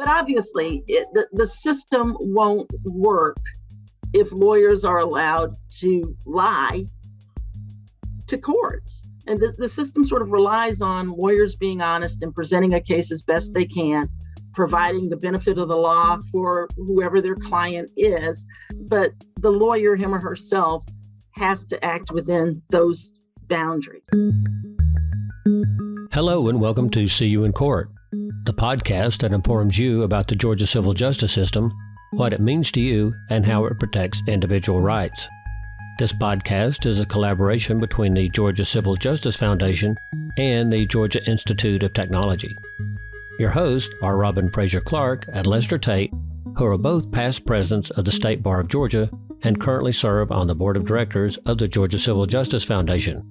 But obviously, the system won't work if lawyers are allowed to lie to courts. And the system sort of relies on lawyers being honest and presenting a case as best they can, providing the benefit of the law for whoever their client is. But the lawyer, him or herself, has to act within those boundaries. Hello and welcome to See You in Court, the podcast that informs you about the Georgia civil justice system, what it means to you, and how it protects individual rights. This podcast is a collaboration between the Georgia Civil Justice Foundation and the Georgia Institute of Technology. Your hosts are Robin Fraser Clark and Lester Tate, who are both past presidents of the State Bar of Georgia and currently serve on the board of directors of the Georgia Civil Justice Foundation.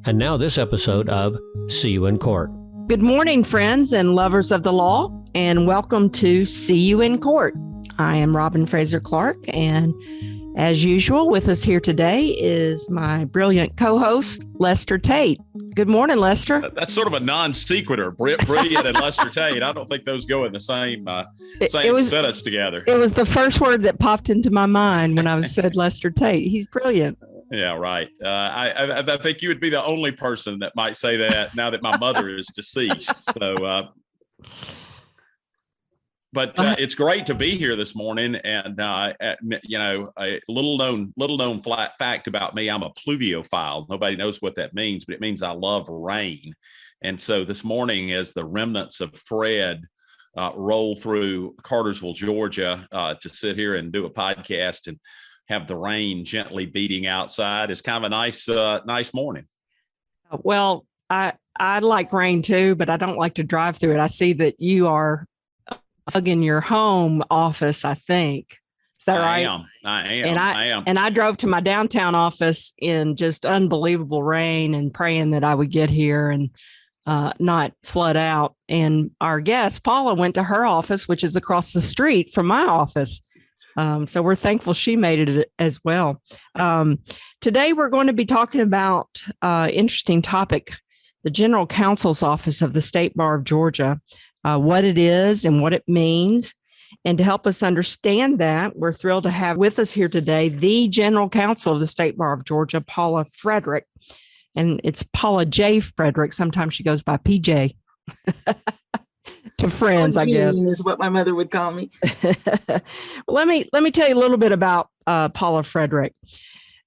And now this episode of See You in Court. Good morning, friends and lovers of the law, and welcome to See You in Court. I am Robin Fraser Clark, and as usual, with us here today is my brilliant co-host, Lester Tate. Good morning, Lester. That's sort of a non sequitur, brilliant and Lester Tate. I don't think those go in the same sentence together. It was the first word that popped into my mind when I said Lester Tate. He's brilliant. Yeah, right. I think you would be the only person that might say that now that my mother is deceased. So, but it's great to be here this morning. And a little known fact about me: I'm a pluviophile. Nobody knows what that means, but it means I love rain. And so this morning, as the remnants of Fred roll through Cartersville, Georgia, to sit here and do a podcast and have the rain gently beating outside, is kind of a nice morning. Well, I like rain too, but I don't like to drive through it. I see that you are in your home office, I think. Is that right? I am. And I drove to my downtown office in just unbelievable rain and praying that I would get here and not flood out. And our guest, Paula, went to her office, which is across the street from my office. So we're thankful she made it as well. Today, we're going to be talking about interesting topic, the General Counsel's Office of the State Bar of Georgia, what it is and what it means. And to help us understand that, we're thrilled to have with us here today the General Counsel of the State Bar of Georgia, Paula Frederick. And it's Paula J. Frederick. Sometimes she goes by PJ. To friends, I guess, is what my mother would call me. Well, let me tell you a little bit about Paula Frederick.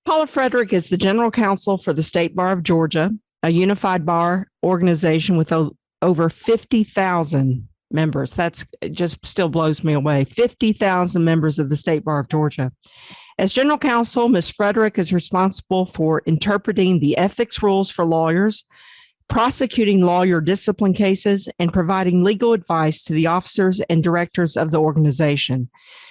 Paula Frederick is the General Counsel for the State Bar of Georgia, a unified bar organization with over 50,000 members. That's just still blows me away. 50,000 members of the State Bar of Georgia. As General Counsel, Ms. Frederick is responsible for interpreting the ethics rules for lawyers, prosecuting lawyer discipline cases, and providing legal advice to the officers and directors of the organization.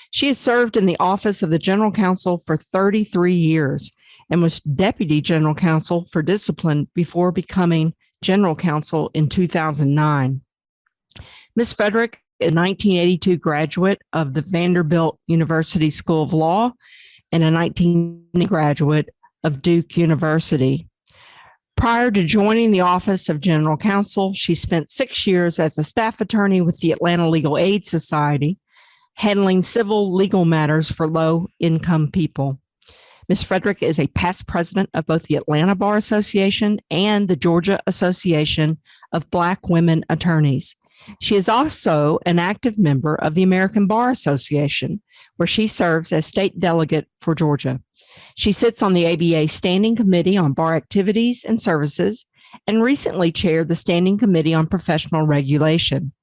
She has served in the office of the General Counsel for 33 years and was Deputy General Counsel for Discipline before becoming General Counsel in 2009. Ms. Frederick is a 1982 graduate of the Vanderbilt University School of Law and a 1990 graduate of Duke University. Prior to joining the Office of General Counsel, she spent 6 years as a staff attorney with the Atlanta Legal Aid Society, handling civil legal matters for low-income people. Ms. Frederick is a past president of both the Atlanta Bar Association and the Georgia Association of Black Women Attorneys. She is also an active member of the American Bar Association, where she serves as state delegate for Georgia. She sits on the ABA Standing Committee on Bar Activities and Services and recently chaired the Standing Committee on Professional Regulation.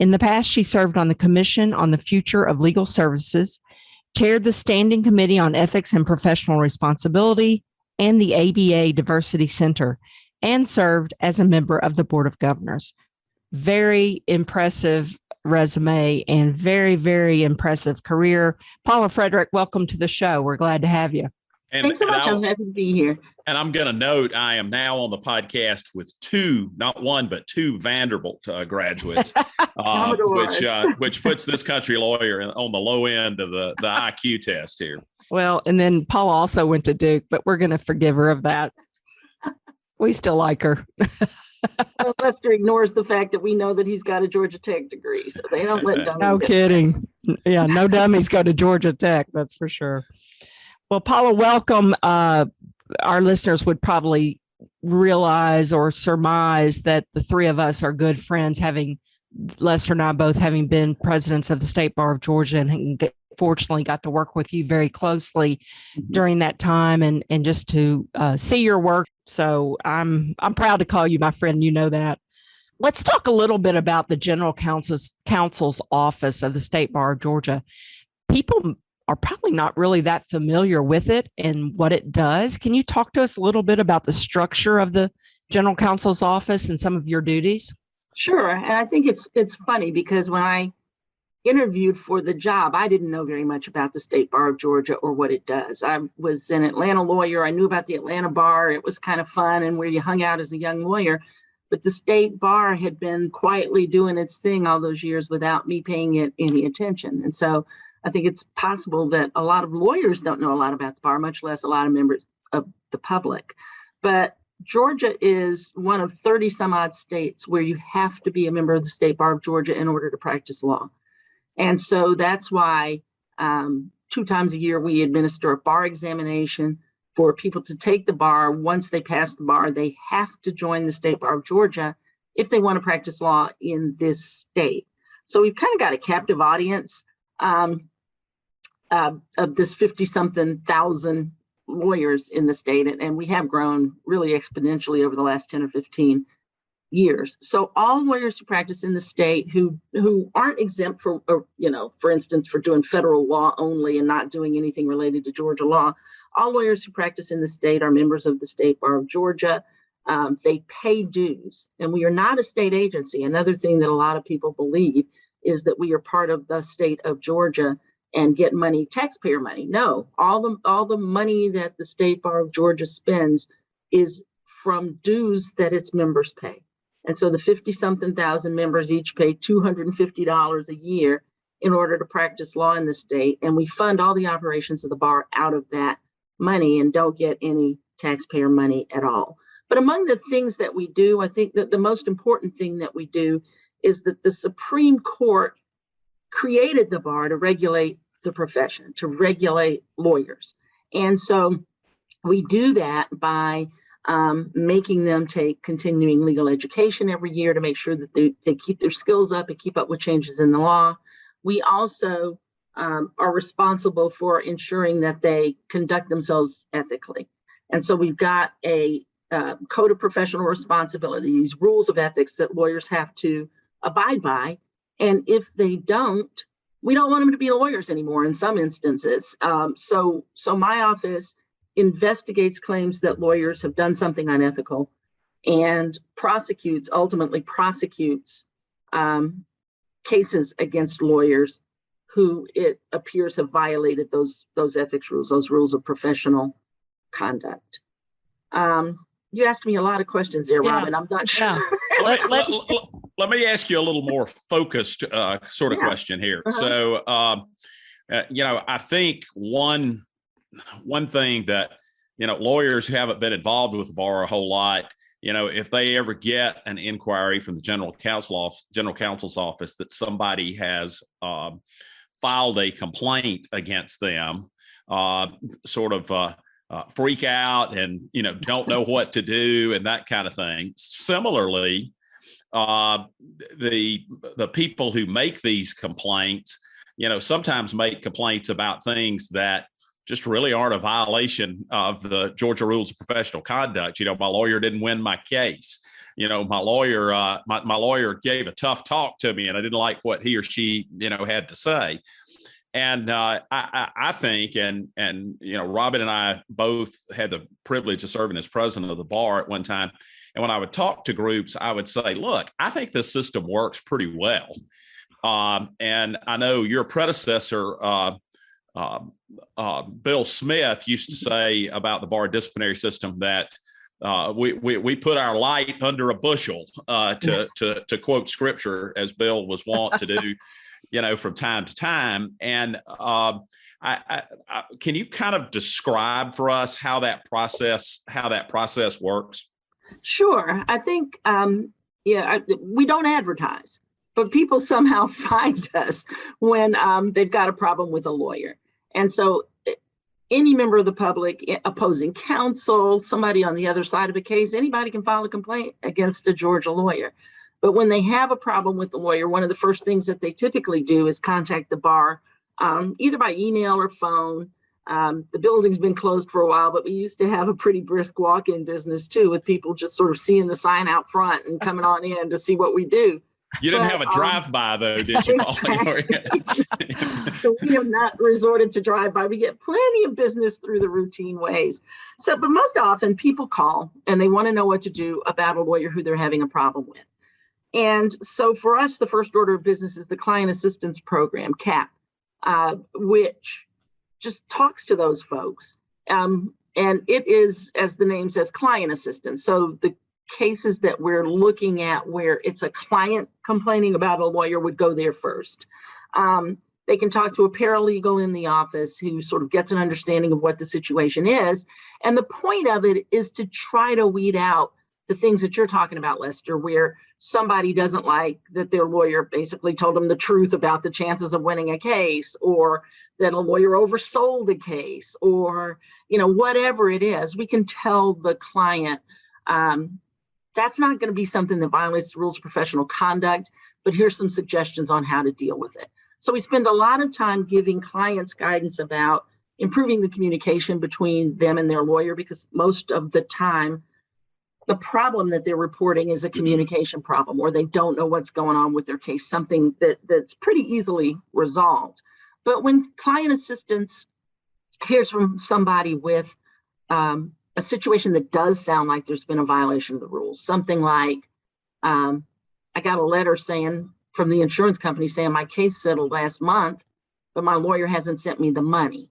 In the past, she served on the Commission on the Future of Legal Services, chaired the Standing Committee on Ethics and Professional Responsibility and the ABA Diversity Center, and served as a member of the Board of Governors. Very impressive resume and very, very impressive career. Paula Frederick, welcome to the show. We're glad to have you. Thanks so much. I'm happy to be here. And I'm going to note, I am now on the podcast with two, not one, but two Vanderbilt graduates, which puts this country lawyer on the low end of the IQ test here. Well, and then Paula also went to Duke, but we're going to forgive her of that. We still like her. Lester ignores the fact that we know that he's got a Georgia Tech degree, so they don't let dummies. No kidding. Yeah, no dummies go to Georgia Tech, that's for sure. Well, Paula, welcome. Our listeners would probably realize or surmise that the three of us are good friends, having Lester and I both having been presidents of the State Bar of Georgia, and fortunately got to work with you very closely during that time, and just to see your work. So I'm proud to call you my friend. You know that. Let's talk a little bit about the General Counsel's office of the State Bar of Georgia. People are probably not really that familiar with it and what it does. Can you talk to us a little bit about the structure of the General Counsel's office and some of your duties? Sure. And I think it's funny because when I interviewed for the job, I didn't know very much about the State Bar of Georgia or what it does. I was an Atlanta lawyer. I knew about the Atlanta bar. It was kind of fun and where you hung out as a young lawyer. But the State Bar had been quietly doing its thing all those years without me paying it any attention. And so I think it's possible that a lot of lawyers don't know a lot about the bar, much less a lot of members of the public. But Georgia is one of 30 some odd states where you have to be a member of the State Bar of Georgia in order to practice law. And so that's why 2 times a year we administer a bar examination for people to take the bar. Once they pass the bar, they have to join the State Bar of Georgia if they want to practice law in this state. So we've kind of got a captive audience of this 50-something thousand lawyers in the state, and we have grown really exponentially over the last 10 or 15 years. So all lawyers who practice in the state who aren't exempt for, for instance, for doing federal law only and not doing anything related to Georgia law, all lawyers who practice in the state are members of the State Bar of Georgia. They pay dues, and we are not a state agency. Another thing that a lot of people believe is that we are part of the state of Georgia and get money, taxpayer money. No, all the money that the State Bar of Georgia spends is from dues that its members pay. And so the 50-something thousand members each pay $250 a year in order to practice law in the state. And we fund all the operations of the bar out of that money and don't get any taxpayer money at all. But among the things that we do, I think that the most important thing that we do is that the Supreme Court created the bar to regulate the profession, to regulate lawyers. And so we do that by making them take continuing legal education every year to make sure that they keep their skills up and keep up with changes in the law. We also are responsible for ensuring that they conduct themselves ethically. And so we've got a code of professional responsibilities, rules of ethics that lawyers have to abide by. And if they don't, we don't want them to be lawyers anymore in some instances. So my office investigates claims that lawyers have done something unethical and ultimately prosecutes cases against lawyers who it appears have violated those ethics rules, those rules of professional conduct. You asked me a lot of questions there, Robin. I'm not sure. Let me ask you a little more focused sort of question here. So, I think one thing that, lawyers who haven't been involved with the bar a whole lot, if they ever get an inquiry from the General Counsel's office that somebody has filed a complaint against them, freak out and, don't know what to do and that kind of thing. Similarly, the people who make these complaints, sometimes make complaints about things that just really aren't a violation of the Georgia rules of professional conduct. My lawyer didn't win my case. My lawyer gave a tough talk to me and I didn't like what he or she, had to say. And I think, and Robin and I both had the privilege of serving as president of the bar at one time. And when I would talk to groups, I would say, look, I think this system works pretty well. And I know your predecessor, Bill Smith, used to say about the bar disciplinary system that we put our light under a bushel, to quote scripture, as Bill was wont to do, from time to time. And can you kind of describe for us how that process works? Sure. I think, we don't advertise, but people somehow find us when they've got a problem with a lawyer. And so any member of the public, opposing counsel, somebody on the other side of a case, anybody can file a complaint against a Georgia lawyer. But when they have a problem with the lawyer, one of the first things that they typically do is contact the bar, either by email or phone. The building's been closed for a while, but we used to have a pretty brisk walk-in business too, with people just sort of seeing the sign out front and coming on in to see what we do. You didn't have a drive-by though, did you? Exactly. So we have not resorted to drive-by. We get plenty of business through the routine ways. So, but most often people call and they want to know what to do about a lawyer who they're having a problem with. And so for us, the first order of business is the Client Assistance Program, CAP, which just talks to those folks. And it is, as the name says, client assistance. So the cases that we're looking at where it's a client complaining about a lawyer would go there first. They can talk to a paralegal in the office who sort of gets an understanding of what the situation is. And the point of it is to try to weed out the things that you're talking about, Lester, where somebody doesn't like that their lawyer basically told them the truth about the chances of winning a case, or that a lawyer oversold a case, or, whatever it is. We can tell the client, that's not going to be something that violates the rules of professional conduct, but here's some suggestions on how to deal with it. So we spend a lot of time giving clients guidance about improving the communication between them and their lawyer, because most of the time, the problem that they're reporting is a communication problem, or they don't know what's going on with their case, something that's pretty easily resolved. But when client assistance hears from somebody with a situation that does sound like there's been a violation of the rules, something like, I got a letter saying from the insurance company saying my case settled last month, but my lawyer hasn't sent me the money.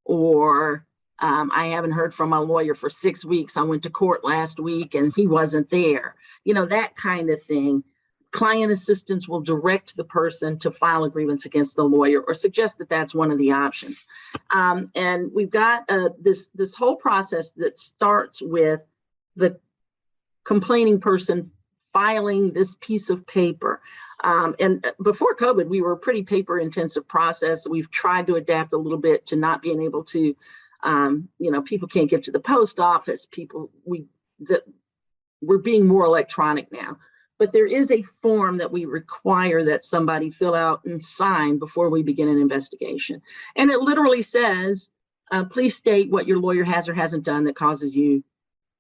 Or I haven't heard from my lawyer for 6 weeks. I went to court last week and he wasn't there. That kind of thing. Client assistance will direct the person to file a grievance against the lawyer or suggest that that's one of the options. And we've got this whole process that starts with the complaining person filing this piece of paper. And before COVID, we were a pretty paper intensive process. We've tried to adapt a little bit to not being able to, people can't get to the post office. We're being more electronic now. But there is a form that we require that somebody fill out and sign before we begin an investigation. And it literally says, please state what your lawyer has or hasn't done that causes you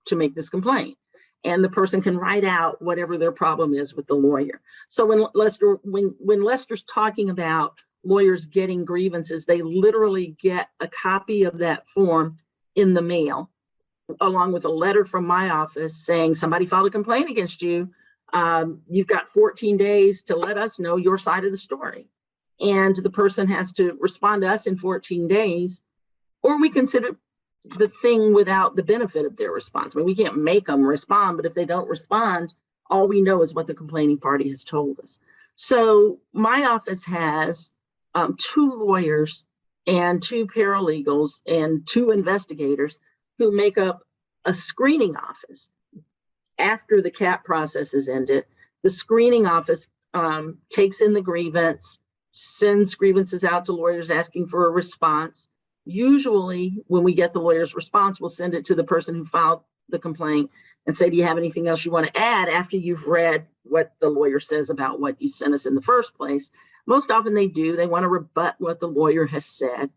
to make this complaint. And the person can write out whatever their problem is with the lawyer. So when Lester's talking about lawyers getting grievances, they literally get a copy of that form in the mail, along with a letter from my office saying somebody filed a complaint against you. You've got 14 days to let us know your side of the story. And the person has to respond to us in 14 days, or we consider the thing without the benefit of their response. I mean, we can't make them respond, but if they don't respond, all we know is what the complaining party has told us. So my office has 2 lawyers and 2 paralegals and 2 investigators who make up a screening office. After the CAP process is ended, the screening office takes in the grievance, sends grievances out to lawyers asking for a response. Usually when we get the lawyer's response, we'll send it to the person who filed the complaint and say, do you have anything else you want to add after you've read what the lawyer says about what you sent us in the first place? Most often they do. They want to rebut what the lawyer has said.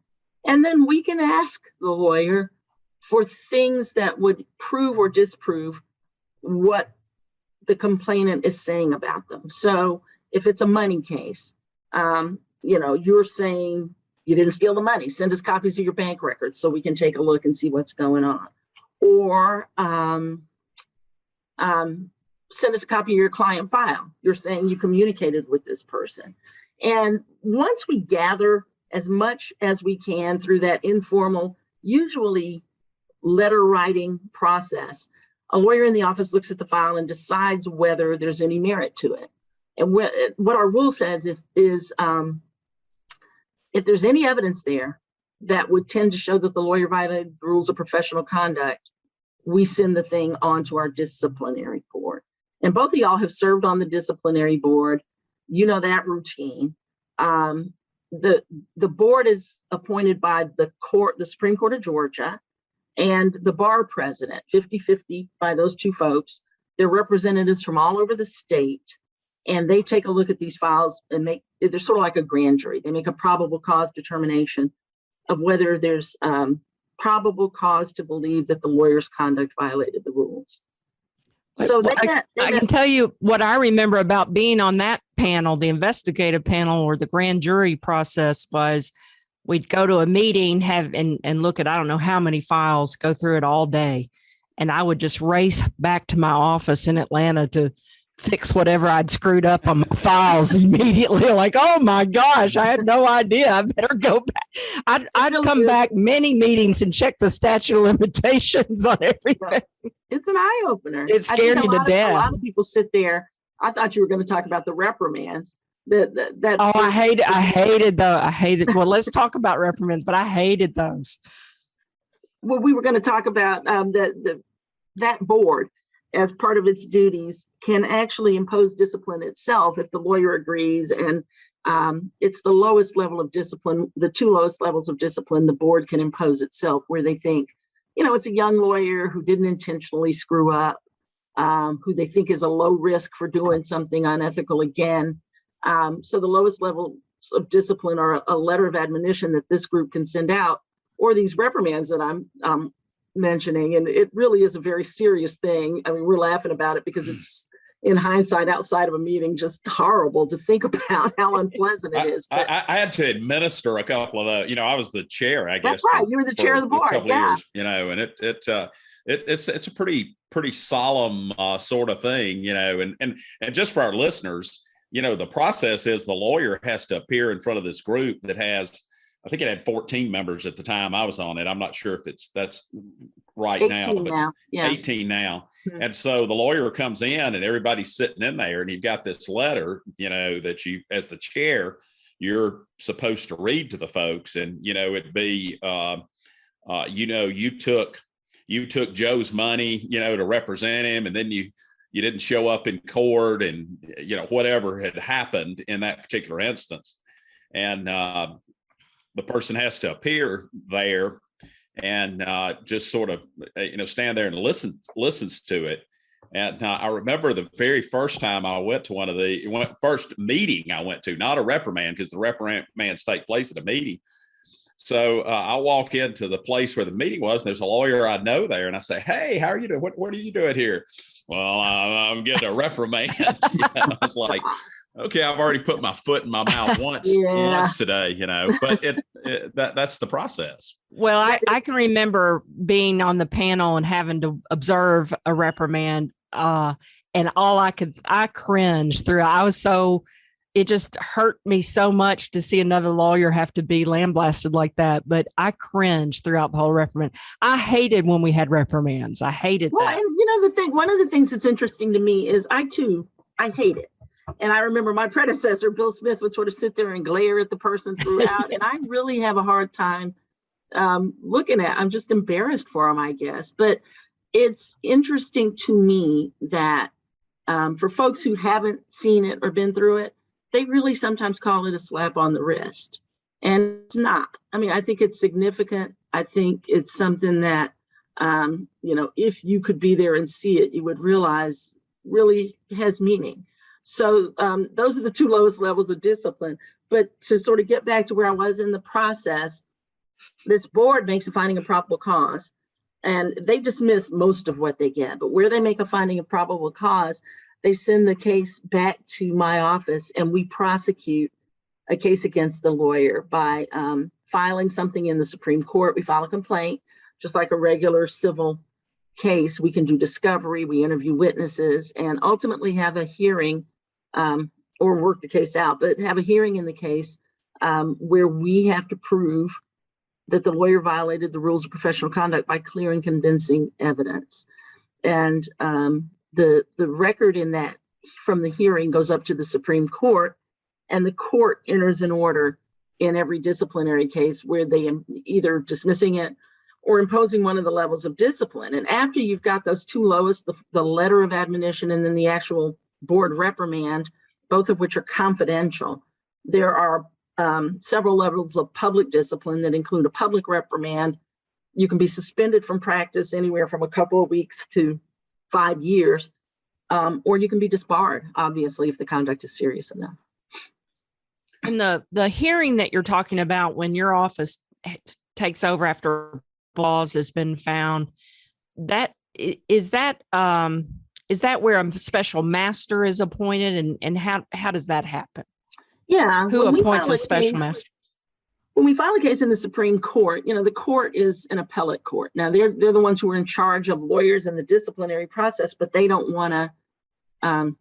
And then we can ask the lawyer for things that would prove or disprove what the complainant is saying about them. So if it's a money case, you're saying you didn't steal the money, send us copies of your bank records so we can take a look and see what's going on. Or send us a copy of your client file. You're saying you communicated with this person. And once we gather as much as we can through that informal, usually letter writing process, a lawyer in the office looks at the file and decides whether there's any merit to it. And what our rule says is if there's any evidence there that would tend to show that the lawyer violated the rules of professional conduct, we send the thing on to our disciplinary board. And both of y'all have served on the disciplinary board. You know that routine. The board is appointed by the Supreme Court of Georgia, and the bar president, 50-50 by those two folks. They're representatives from all over the state, and they take a look at these files and they're sort of like a grand jury. They make a probable cause determination of whether there's probable cause to believe that the lawyer's conduct violated the rules. So I can tell you what I remember about being on that panel, the investigative panel or the grand jury process was we'd go to a meeting, and look at, I don't know how many files, go through it all day. And I would just race back to my office in Atlanta to fix whatever I'd screwed up on my files immediately. Like, oh my gosh, I had no idea. I better go back. I'd come back many meetings and check the statute of limitations on everything. It's an eye opener. It scared you to death. A lot of people sit there. I thought you were going to talk about the reprimands. I hated those. Well, let's talk about reprimands, but I hated those. Well, we were going to talk about that board, as part of its duties, can actually impose discipline itself if the lawyer agrees. And it's the lowest level of discipline, the two lowest levels of discipline the board can impose itself, where they think, it's a young lawyer who didn't intentionally screw up, who they think is a low risk for doing something unethical again. So the lowest levels of discipline are a letter of admonition that this group can send out, or these reprimands that I'm mentioning. And it really is a very serious thing. I mean, we're laughing about it because it's, in hindsight, outside of a meeting, just horrible to think about how unpleasant it is. But I had to administer a couple of those. I was the chair, I guess. That's right. You were the chair of the board. Yeah. Years, and it's a pretty solemn sort of thing, and just for our listeners, the process is the lawyer has to appear in front of this group that has, I think it had 14 members at the time I was on it. I'm not sure if that's right 18 now. Yeah. 18 now. Mm-hmm. And so the lawyer comes in and everybody's sitting in there, and you've got this letter, that you, as the chair, you're supposed to read to the folks. And, it'd be, you took Joe's money, to represent him, and then you didn't show up in court, and, whatever had happened in that particular instance. And, the person has to appear there and just sort of, stand there and listens to it. And I remember the very first time I went to one of the first meeting I went to, not a reprimand, because the reprimands take place at a meeting. So I walk into the place where the meeting was, and there's a lawyer I know there, and I say, "Hey, how are you doing? What are you doing here?" "Well, I'm getting a reprimand." I was like, okay, I've already put my foot in my mouth once today, but that's the process. Well, I can remember being on the panel and having to observe a reprimand, and I cringed through. It just hurt me so much to see another lawyer have to be lambasted like that. But I cringed throughout the whole reprimand. I hated when we had reprimands. I hated that. And one of the things that's interesting to me is I hate it. And I remember my predecessor, Bill Smith, would sort of sit there and glare at the person throughout. And I really have a hard time looking at. I'm just embarrassed for him, I guess. But it's interesting to me that for folks who haven't seen it or been through it, they really sometimes call it a slap on the wrist. And it's not. I mean, I think it's significant. I think it's something that, if you could be there and see it, you would realize really has meaning. So those are the two lowest levels of discipline. But to sort of get back to where I was in the process, this board makes a finding of probable cause, and they dismiss most of what they get. But where they make a finding of probable cause, they send the case back to my office, and we prosecute a case against the lawyer by filing something in the Supreme Court. We file a complaint, just like a regular civil case. We can do discovery, we interview witnesses, and ultimately have a hearing or work the case out, but have a hearing in the case where we have to prove that the lawyer violated the rules of professional conduct by clear and convincing evidence. And the record in that from the hearing goes up to the Supreme Court, and the court enters an order in every disciplinary case where they either dismissing it or imposing one of the levels of discipline. And after you've got those two lowest, the letter of admonition and then the actual board reprimand, both of which are confidential, there are several levels of public discipline that include a public reprimand. You can be suspended from practice anywhere from a couple of weeks to 5 years, or you can be disbarred, obviously, if the conduct is serious enough. And the hearing that you're talking about when your office takes over after laws has been found, is that where a special master is appointed, and how does that happen? Yeah. Who appoints a special master? When we file a case in the Supreme Court, the court is an appellate court. Now they're the ones who are in charge of lawyers and the disciplinary process, but they don't want to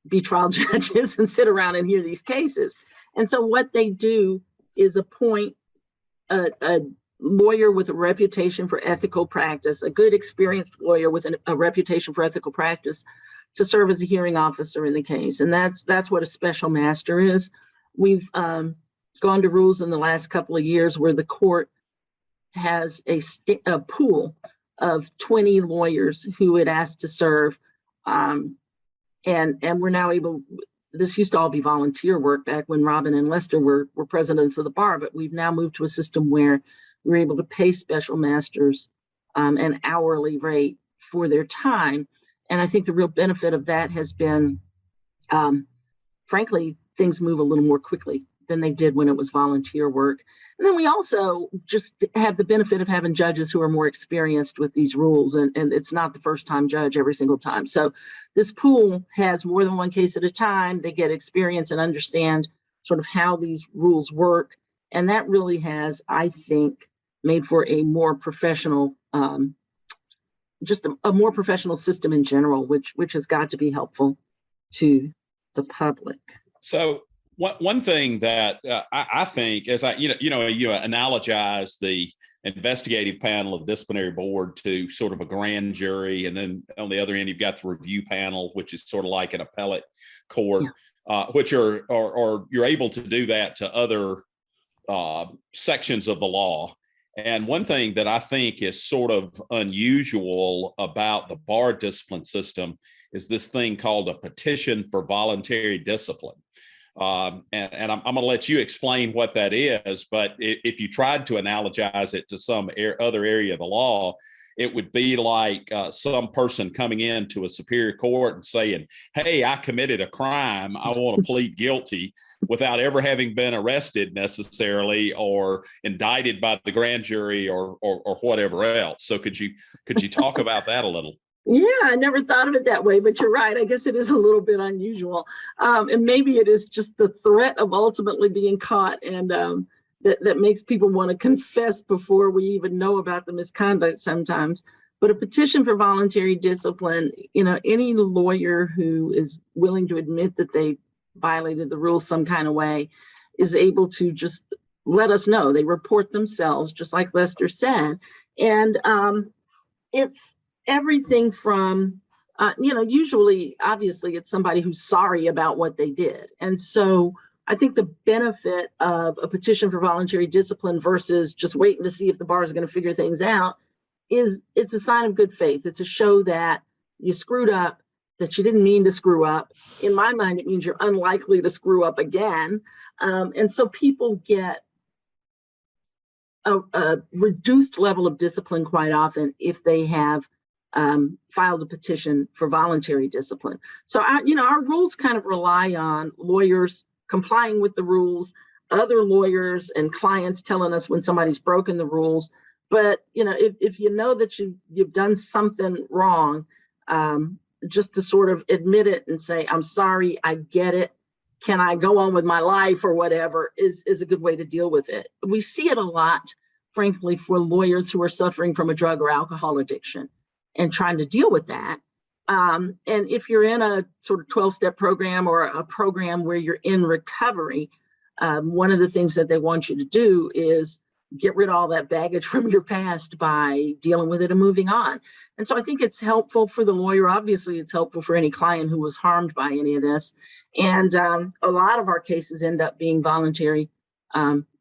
be trial judges and sit around and hear these cases. And so what they do is appoint a lawyer with a reputation for ethical practice, a good experienced lawyer with a reputation for ethical practice, to serve as a hearing officer in the case. And that's what a special master is. We've gone to rules in the last couple of years where the court has a pool of 20 lawyers who it asked to serve. And we're now able, this used to all be volunteer work back when Robin and Lester were presidents of the bar, but we've now moved to a system where we're able to pay special masters an hourly rate for their time. And I think the real benefit of that has been, frankly, things move a little more quickly than they did when it was volunteer work. And then we also just have the benefit of having judges who are more experienced with these rules, and it's not the first time judge every single time. So this pool has more than one case at a time. They get experience and understand sort of how these rules work. And that really has, I think, made for a more professional, just a more professional system in general, which has got to be helpful to the public. So one thing that I think is, you analogize the investigative panel of disciplinary board to sort of a grand jury, and then on the other end you've got the review panel, which is sort of like an appellate court, which are you're able to do that to other sections of the law. And one thing that I think is sort of unusual about the bar discipline system is this thing called a petition for voluntary discipline. And I'm going to let you explain what that is, but if you tried to analogize it to some other area of the law, it would be like some person coming into a superior court and saying, hey, I committed a crime, I want to plead guilty, without ever having been arrested necessarily or indicted by the grand jury or whatever else. So could you talk about that a little? Yeah, I never thought of it that way, but you're right. I guess it is a little bit unusual. And maybe it is just the threat of ultimately being caught, and that makes people want to confess before we even know about the misconduct sometimes. But a petition for voluntary discipline, any lawyer who is willing to admit that they violated the rules some kind of way is able to just let us know. They report themselves, just like Lester said. And it's everything from, usually, obviously, it's somebody who's sorry about what they did. And so I think the benefit of a petition for voluntary discipline versus just waiting to see if the bar is going to figure things out is it's a sign of good faith. It's a show that you screwed up, that you didn't mean to screw up. In my mind, it means you're unlikely to screw up again. And so people get a reduced level of discipline quite often if they have filed a petition for voluntary discipline. So our rules kind of rely on lawyers complying with the rules, other lawyers and clients telling us when somebody's broken the rules. But if you know that you've done something wrong, just to sort of admit it and say, I'm sorry, I get it, can I go on with my life or whatever, is a good way to deal with it. We see it a lot, frankly, for lawyers who are suffering from a drug or alcohol addiction and trying to deal with that. And if you're in a sort of 12-step program or a program where you're in recovery, one of the things that they want you to do is get rid of all that baggage from your past by dealing with it and moving on. And so I think it's helpful for the lawyer. Obviously, it's helpful for any client who was harmed by any of this. And a lot of our cases end up being voluntary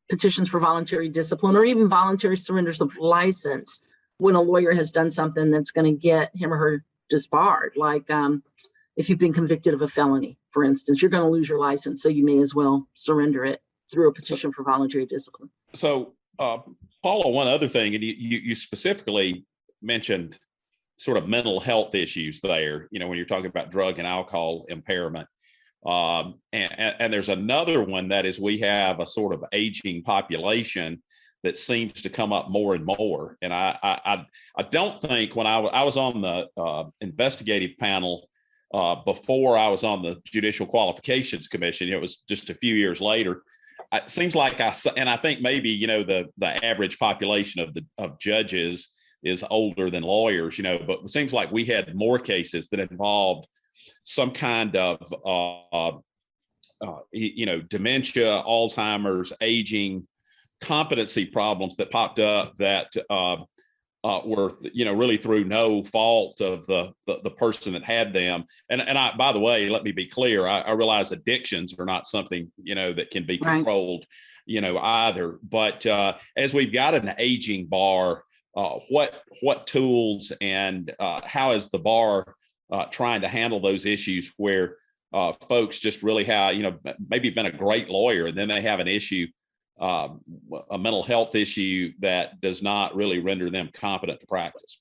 petitions for voluntary discipline or even voluntary surrenders of license when a lawyer has done something that's going to get him or her disbarred. Like if you've been convicted of a felony, for instance, you're going to lose your license, so you may as well surrender it through a petition for voluntary discipline. So, Paula, one other thing, and you specifically mentioned sort of mental health issues there, when you're talking about drug and alcohol impairment. And there's another one, that is, we have a sort of aging population that seems to come up more and more. And I don't think, when I was on the investigative panel before I was on the Judicial Qualifications Commission, it was just a few years later. It seems like I think maybe, the average population of judges is older than lawyers, but it seems like we had more cases that involved some kind of, dementia, Alzheimer's, aging, competency problems that popped up that were, really through no fault of the person that had them. And I, by the way, let me be clear, I realize addictions are not something, that can be controlled, either. But as we've got an aging bar, what tools and how is the bar trying to handle those issues where folks just really have, maybe been a great lawyer and then they have an issue, a mental health issue that does not really render them competent to practice?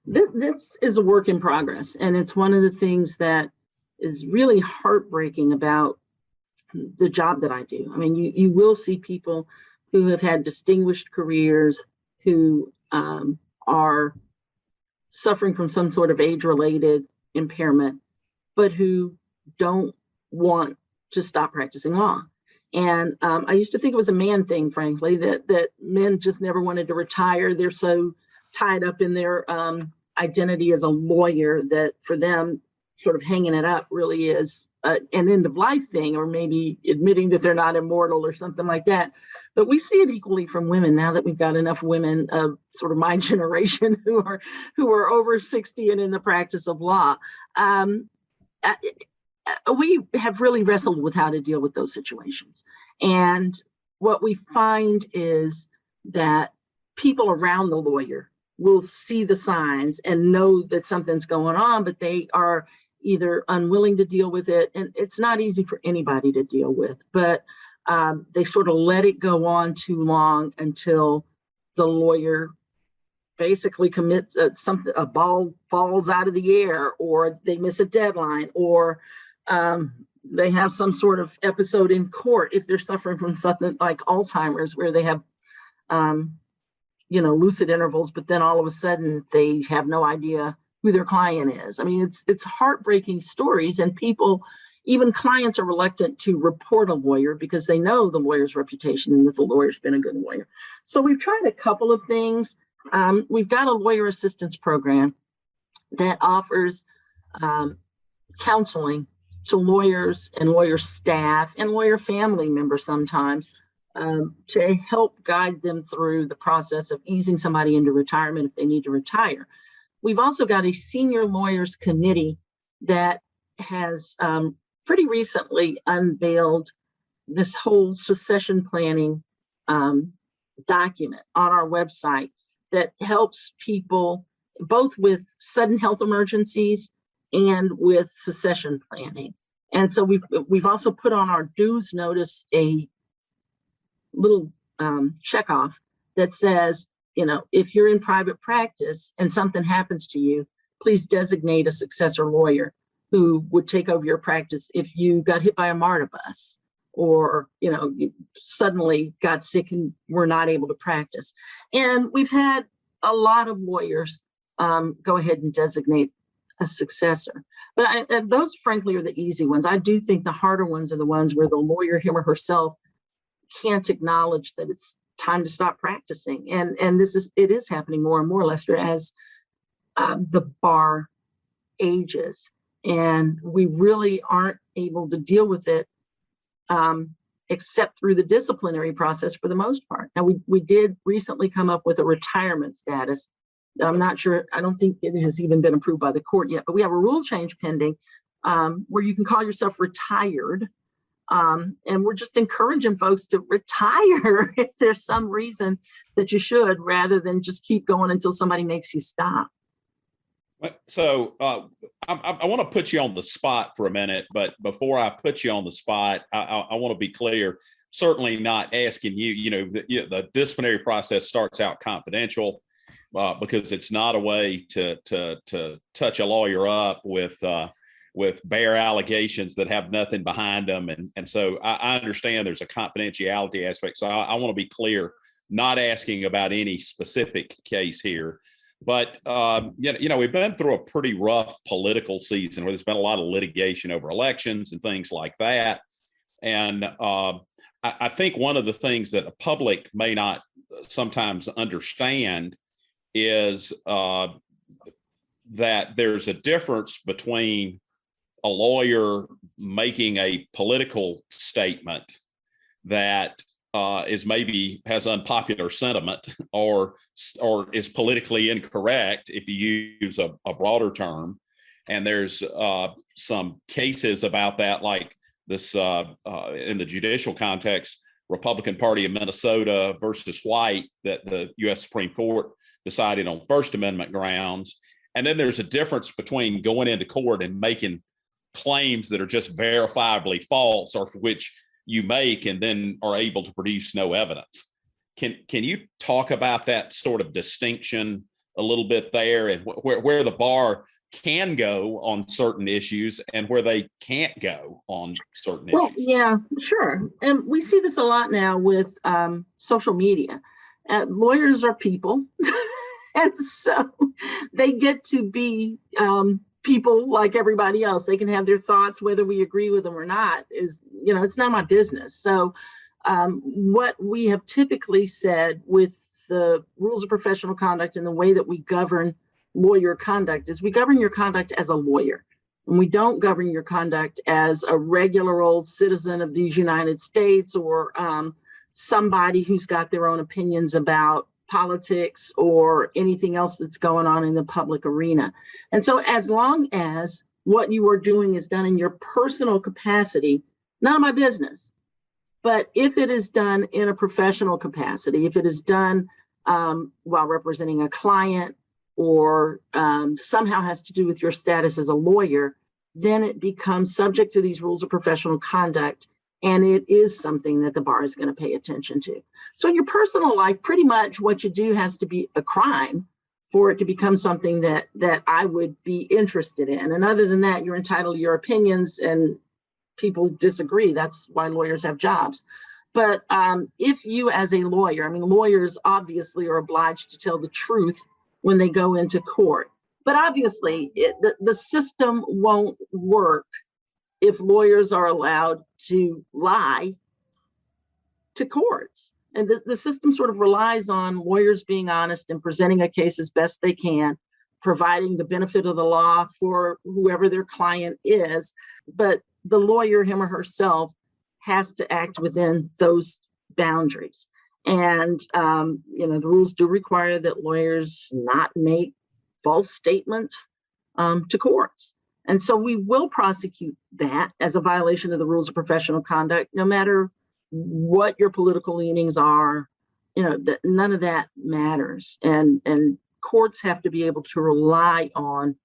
This is a work in progress, and it's one of the things that is really heartbreaking about the job that I do. I mean, you will see people who have had distinguished careers who are suffering from some sort of age-related impairment, but who don't want to stop practicing law. And I used to think it was a man thing, frankly, that men just never wanted to retire. They're so tied up in their identity as a lawyer that for them, sort of hanging it up really is an end of life thing, or maybe admitting that they're not immortal or something like that. But we see it equally from women now that we've got enough women of sort of my generation who are over 60 and in the practice of law. We have really wrestled with how to deal with those situations. And what we find is that people around the lawyer will see the signs and know that something's going on, but they are either unwilling to deal with it. And it's not easy for anybody to deal with, but they sort of let it go on too long until the lawyer basically commits a ball falls out of the air, or they miss a deadline, or they have some sort of episode in court if they're suffering from something like Alzheimer's, where they have lucid intervals, but then all of a sudden they have no idea who their client is. I mean, it's heartbreaking stories, and people, even clients, are reluctant to report a lawyer because they know the lawyer's reputation and that the lawyer's been a good lawyer. So we've tried a couple of things. We've got a lawyer assistance program that offers counseling to lawyers and lawyer staff and lawyer family members sometimes to help guide them through the process of easing somebody into retirement if they need to retire. We've also got a senior lawyers committee that has pretty recently unveiled this whole succession planning document on our website that helps people both with sudden health emergencies and with succession planning. And so we've also put on our dues notice a little checkoff that says, if you're in private practice and something happens to you, please designate a successor lawyer who would take over your practice if you got hit by a MARTA bus, or you suddenly got sick and were not able to practice. And we've had a lot of lawyers go ahead and designate a successor. But those, frankly, are the easy ones. I do think the harder ones are the ones where the lawyer, him or herself, can't acknowledge that it's time to stop practicing. And it is happening more and more, Lester, as the bar ages. And we really aren't able to deal with it except through the disciplinary process for the most part. Now, we did recently come up with a retirement status. I'm not sure, I don't think it has even been approved by the court yet, but we have a rule change pending where you can call yourself retired And we're just encouraging folks to retire if there's some reason that you should, rather than just keep going until somebody makes you stop. So I want to put you on the spot for a minute, but before I put you on the spot, I want to be clear. Certainly not asking you, the disciplinary process starts out confidential because it's not a way to touch a lawyer up with bare allegations that have nothing behind them. And so I understand there's a confidentiality aspect. So I want to be clear, not asking about any specific case here. But, we've been through a pretty rough political season where there's been a lot of litigation over elections and things like that. And I think one of the things that the public may not sometimes understand is that there's a difference between a lawyer making a political statement that has unpopular sentiment or is politically incorrect, if you use a broader term. And there's some cases about that, like this in the judicial context, Republican Party of Minnesota versus White, that the U.S. Supreme Court decided on First Amendment grounds. And then there's a difference between going into court and making claims that are just verifiably false, or for which you make and then are able to produce no evidence. Can you talk about that sort of distinction a little bit there, and where the bar can go on certain issues and where they can't go on certain issues? Well, yeah, sure. And we see this a lot now with social media. Lawyers are people, and so they get to be people like everybody else. They can have their thoughts, whether we agree with them or not, it's not my business. So what we have typically said with the rules of professional conduct and the way that we govern lawyer conduct is we govern your conduct as a lawyer, and we don't govern your conduct as a regular old citizen of these United States, or somebody who's got their own opinions about politics or anything else that's going on in the public arena. And so as long as what you are doing is done in your personal capacity, none of my business. But if it is done in a professional capacity, if it is done while representing a client, or somehow has to do with your status as a lawyer, then it becomes subject to these rules of professional conduct. And it is something that the bar is going to pay attention to. So in your personal life, pretty much what you do has to be a crime for it to become something that I would be interested in. And other than that, you're entitled to your opinions, and people disagree. That's why lawyers have jobs. But if you as a lawyer, lawyers obviously are obliged to tell the truth when they go into court. But obviously, the system won't work if lawyers are allowed to lie to courts. And the system sort of relies on lawyers being honest and presenting a case as best they can, providing the benefit of the law for whoever their client is. But the lawyer, him or herself, has to act within those boundaries. And, the rules do require that lawyers not make false statements to courts. And so we will prosecute that as a violation of the rules of professional conduct, no matter what your political leanings are. None of that matters. And courts have to be able to rely on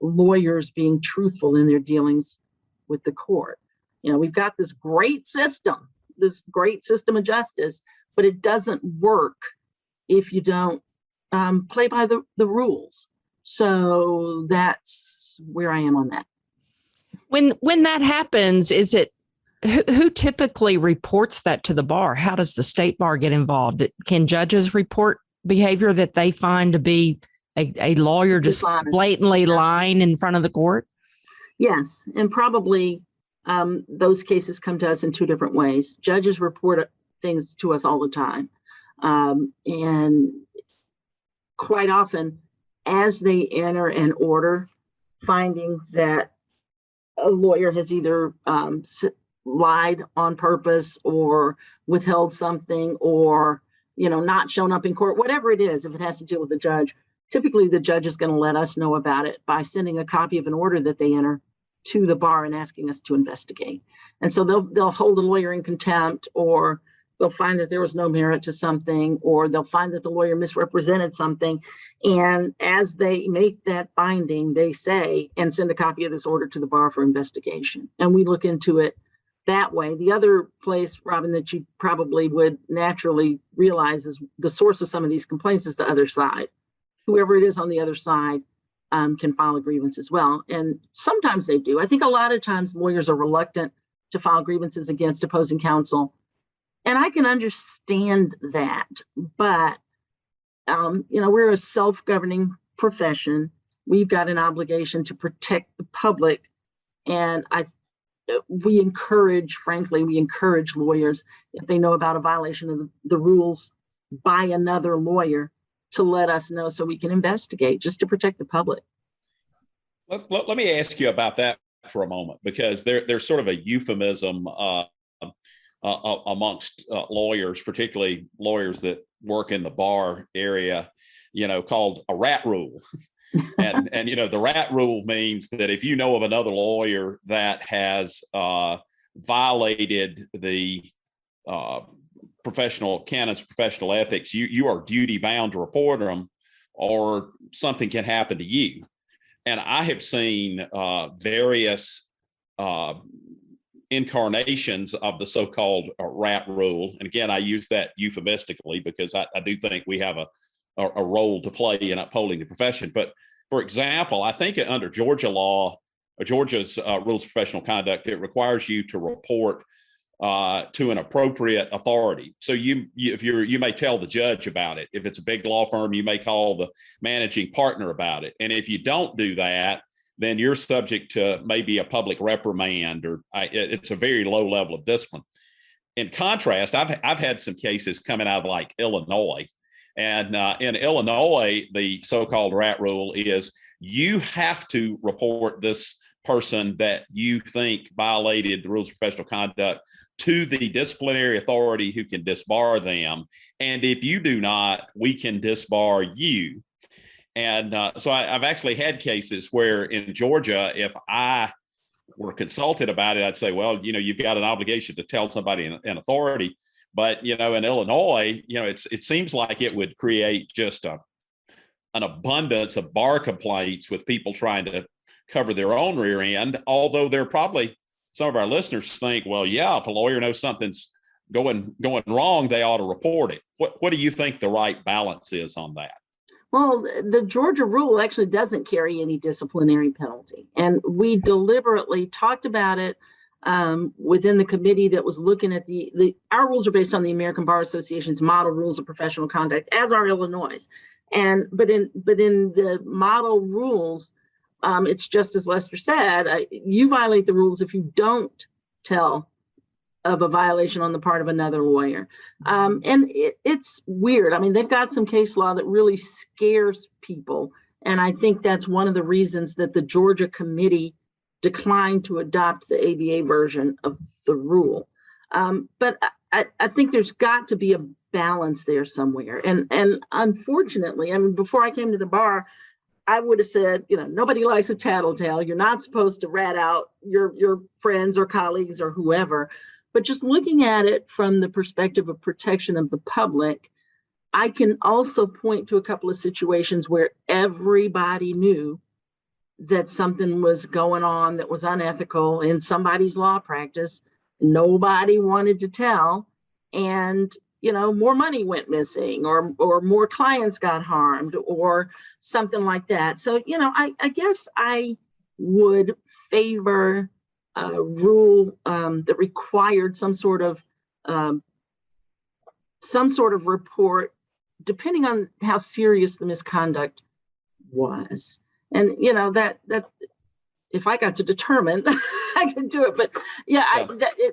lawyers being truthful in their dealings with the court. We've got this great system of justice, but it doesn't work if you don't play by the rules. So that's where I am on that. When that happens, is it who typically reports that to the bar? How does the state bar get involved? Can judges report behavior that they find to be a lawyer just blatantly lying in front of the court? Yes, and probably those cases come to us in two different ways. Judges report things to us all the time, and quite often, as they enter an order, finding that a lawyer has either lied on purpose or withheld something, or not shown up in court, whatever it is, if it has to deal with the judge, typically the judge is going to let us know about it by sending a copy of an order that they enter to the bar and asking us to investigate. And so they'll hold a lawyer in contempt, or they'll find that there was no merit to something, or they'll find that the lawyer misrepresented something. And as they make that finding, they say, and send a copy of this order to the bar for investigation. And we look into it that way. The other place, Robin, that you probably would naturally realize is the source of some of these complaints is the other side. Whoever it is on the other side can file a grievance as well. And sometimes they do. I think a lot of times lawyers are reluctant to file grievances against opposing counsel. And I can understand that. But, we're a self-governing profession. We've got an obligation to protect the public. And we encourage lawyers, if they know about a violation of the rules by another lawyer, to let us know so we can investigate, just to protect the public. Let me ask you about that for a moment, because there's sort of a euphemism amongst lawyers, particularly lawyers that work in the bar area, called a rat rule. and the rat rule means that if you know of another lawyer that has violated the professional canons, professional ethics, you are duty bound to report them, or something can happen to you. And I have seen various incarnations of the so-called rat rule. And again, I use that euphemistically because I do think we have a role to play in upholding the profession. But for example, I think under Georgia law, or Georgia's rules of professional conduct, it requires you to report to an appropriate authority. So you may tell the judge about it. If it's a big law firm, you may call the managing partner about it. And if you don't do that, then you're subject to maybe a public reprimand, or it's a very low level of discipline. In contrast, I've had some cases coming out of like Illinois. And in Illinois, the so-called rat rule is you have to report this person that you think violated the rules of professional conduct to the disciplinary authority who can disbar them. And if you do not, we can disbar you. And so I've actually had cases where in Georgia, if I were consulted about it, I'd say, well, you've got an obligation to tell somebody in authority. But, in Illinois, it seems like it would create just an abundance of bar complaints with people trying to cover their own rear end, although they're probably, some of our listeners think, well, yeah, if a lawyer knows something's going wrong, they ought to report it. What do you think the right balance is on that? Well, the Georgia rule actually doesn't carry any disciplinary penalty. And we deliberately talked about it within the committee that was looking at our rules are based on the American Bar Association's model rules of professional conduct, as are Illinois. But in the model rules, it's just as Lester said, you violate the rules if you don't tell of a violation on the part of another lawyer. And it's weird. I mean, they've got some case law that really scares people. And I think that's one of the reasons that the Georgia committee declined to adopt the ABA version of the rule. But I think there's got to be a balance there somewhere. And unfortunately, I mean, before I came to the bar, I would have said, nobody likes a tattletale. You're not supposed to rat out your friends or colleagues or whoever. But just looking at it from the perspective of protection of the public, I can also point to a couple of situations where everybody knew that something was going on that was unethical in somebody's law practice. Nobody wanted to tell. And, more money went missing, or more clients got harmed, or something like that. So, I guess I would favor a rule that required some sort of report, depending on how serious the misconduct was. And that if I got to determine, I could do it. But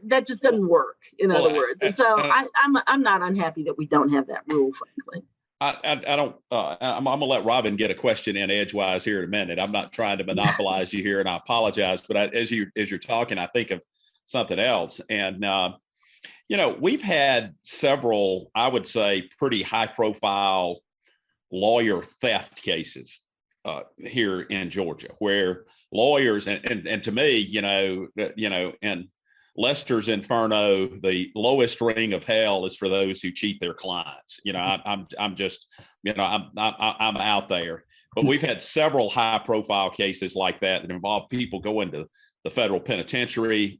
that just doesn't work. In other words, and so I'm not unhappy that we don't have that rule, frankly. I don't. I'm gonna let Robin get a question in edgewise here in a minute. I'm not trying to monopolize you here, and I apologize. But as you're talking, I think of something else. And we've had several, I would say, pretty high-profile lawyer theft cases. here in Georgia, where lawyers and to me, in Lester's Inferno, the lowest ring of hell is for those who cheat their clients. I'm just, I'm out there. But we've had several high-profile cases like that involve people going to the federal penitentiary.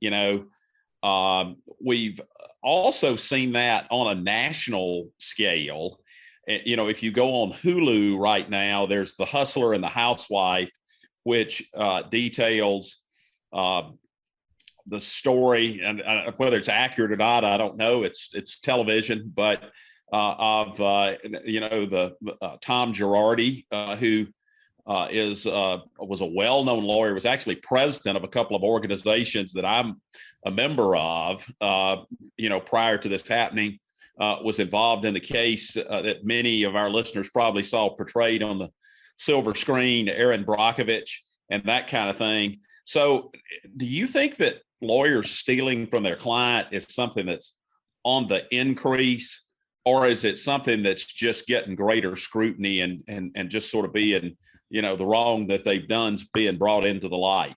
We've also seen that on a national scale. If you go on Hulu right now, there's The Hustler and the Housewife, which details the story, and whether it's accurate or not, I don't know. It's television, but of the Tom Girardi, who was a well-known lawyer, was actually president of a couple of organizations that I'm a member of. Prior to this happening, was involved in the case that many of our listeners probably saw portrayed on the silver screen, Aaron Brockovich, and that kind of thing. So, do you think that lawyers stealing from their client is something that's on the increase, or is it something that's just getting greater scrutiny and just sort of being, the wrong that they've done is being brought into the light?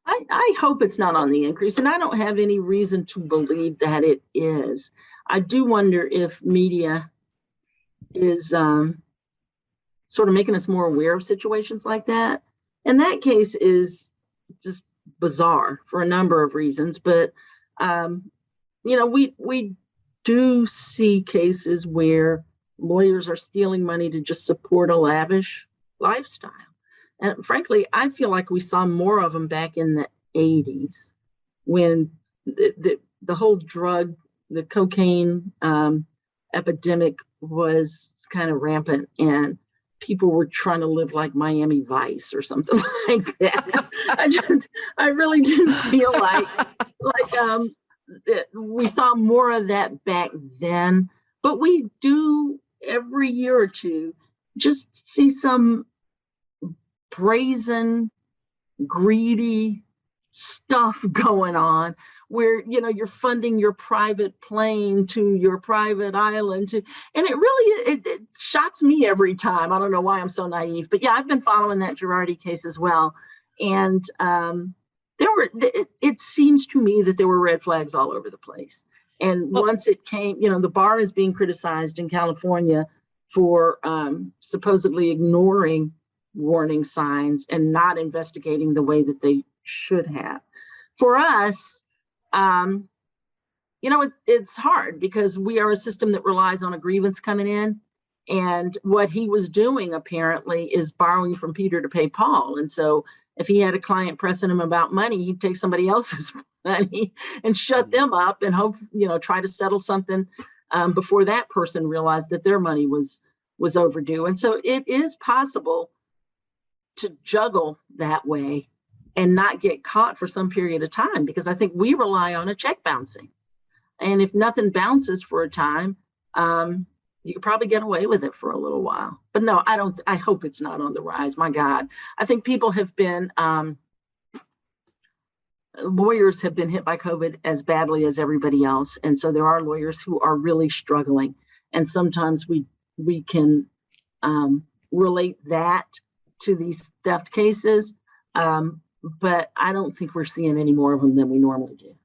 I hope it's not on the increase, and I don't have any reason to believe that it is. I do wonder if media is sort of making us more aware of situations like that. And that case is just bizarre for a number of reasons. But, we do see cases where lawyers are stealing money to just support a lavish lifestyle. And frankly, I feel like we saw more of them back in the 80s when the whole drug, the cocaine epidemic was kind of rampant, and people were trying to live like Miami Vice or something like that. I really do feel like we saw more of that back then, but we do every year or two just see some brazen, greedy stuff going on where, you're funding your private plane to your private island and it really, it shocks me every time. I don't know why I'm so naive, but yeah, I've been following that Girardi case as well. And it seems to me that there were red flags all over the place. And once it came, the bar is being criticized in California for supposedly ignoring warning signs and not investigating the way that they should have. For us, it's hard because we are a system that relies on a grievance coming in. And what he was doing apparently is borrowing from Peter to pay Paul. And so if he had a client pressing him about money, he'd take somebody else's money and shut them up and hope, try to settle something before that person realized that their money was overdue. And so it is possible to juggle that way and not get caught for some period of time, because I think we rely on a check bouncing. And if nothing bounces for a time, you could probably get away with it for a little while. But no, I hope it's not on the rise. My God, I think people have been, lawyers have been hit by COVID as badly as everybody else. And so there are lawyers who are really struggling. And sometimes we can relate that to these theft cases. But I don't think we're seeing any more of them than we normally do.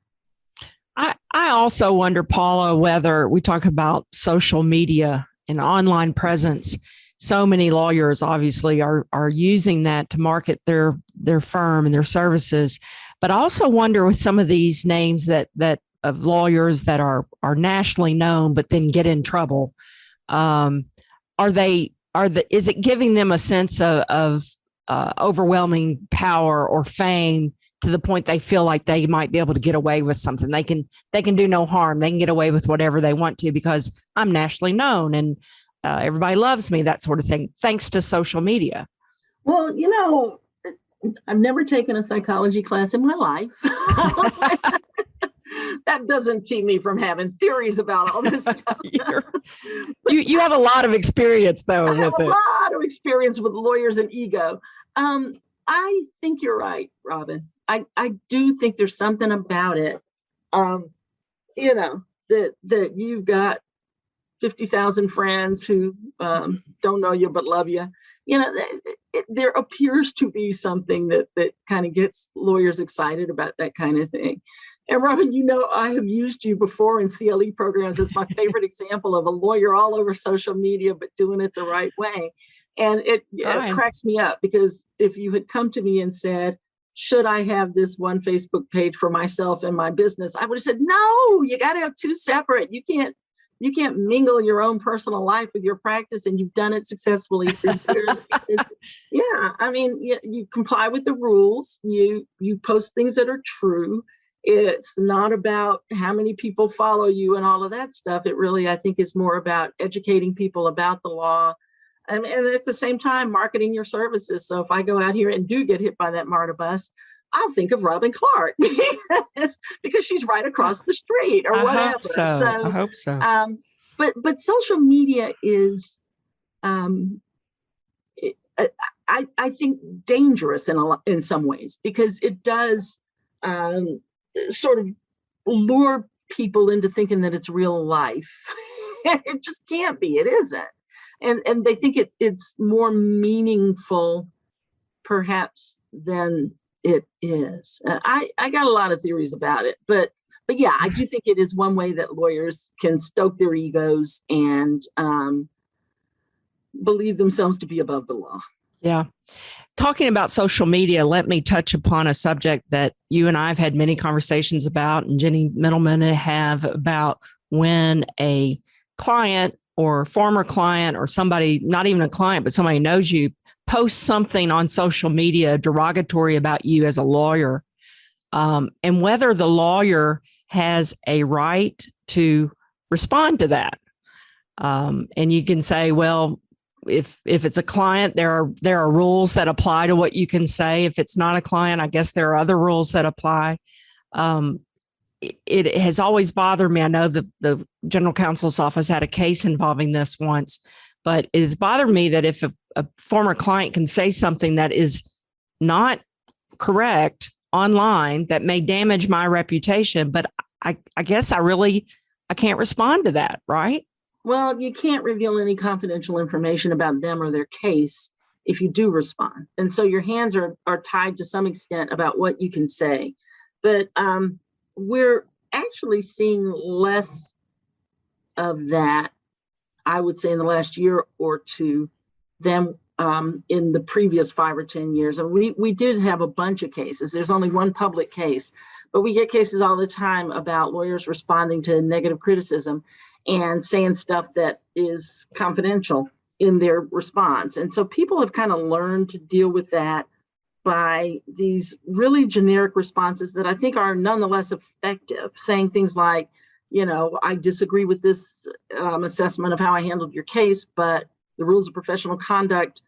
I also wonder, Paula, whether we talk about social media and online presence. So many lawyers obviously are using that to market their firm and their services. But I also wonder with some of these names that of lawyers that are nationally known but then get in trouble, is it giving them a sense of overwhelming power or fame to the point they feel like they might be able to get away with something? They can do no harm. They can get away with whatever they want to because I'm nationally known and everybody loves me, that sort of thing, thanks to social media. Well, I've never taken a psychology class in my life. That doesn't keep me from having theories about all this stuff. You have a lot of experience, though. I have a lot of experience with lawyers and ego. I think you're right, Robin. I do think there's something about it, that you've got 50,000 friends who don't know you but love you. You know, there appears to be something that kind of gets lawyers excited about that kind of thing. And Robin, you know, I have used you before in CLE programs as my favorite example of a lawyer all over social media, but doing it the right way. And it cracks me up, because if you had come to me and said, should I have this one Facebook page for myself and my business, I would have said, no, you got to have two separate. You can't mingle your own personal life with your practice, and you've done it successfully for years. Yeah, I mean, you comply with the rules. You post things that are true. It's not about how many people follow you and all of that stuff. It really, I think, is more about educating people about the law. And at the same time, marketing your services. So if I go out here and do get hit by that MARTA bus, I'll think of Robin Clark because she's right across the street or whatever. I hope so. But social media is, I think, dangerous in some ways, because it does sort of lure people into thinking that it's real life. It just can't be. It isn't. And they think it's more meaningful, perhaps, than it is. I got a lot of theories about it, but yeah, I do think it is one way that lawyers can stoke their egos and believe themselves to be above the law. Yeah. Talking about social media, let me touch upon a subject that you and I have had many conversations about, and Jenny Middleman have, about when a client or former client or somebody, not even a client, but somebody who knows you, posts something on social media derogatory about you as a lawyer, and whether the lawyer has a right to respond to that. And you can say, well, if it's a client, there are rules that apply to what you can say. If it's not a client, I guess there are other rules that apply. It has always bothered me. I know the general counsel's office had a case involving this once, but it has bothered me that if a former client can say something that is not correct online that may damage my reputation, but I guess I can't respond to that, right? Well, you can't reveal any confidential information about them or their case if you do respond. And so your hands are tied to some extent about what you can say. But we're actually seeing less of that, I would say, in the last year or two than in the previous 5 or 10 years. And we did have a bunch of cases. There's only one public case, but we get cases all the time about lawyers responding to negative criticism and saying stuff that is confidential in their response. And so people have kind of learned to deal with that by these really generic responses that I think are nonetheless effective, saying things like, you know, I disagree with this assessment of how I handled your case, but the rules of professional conduct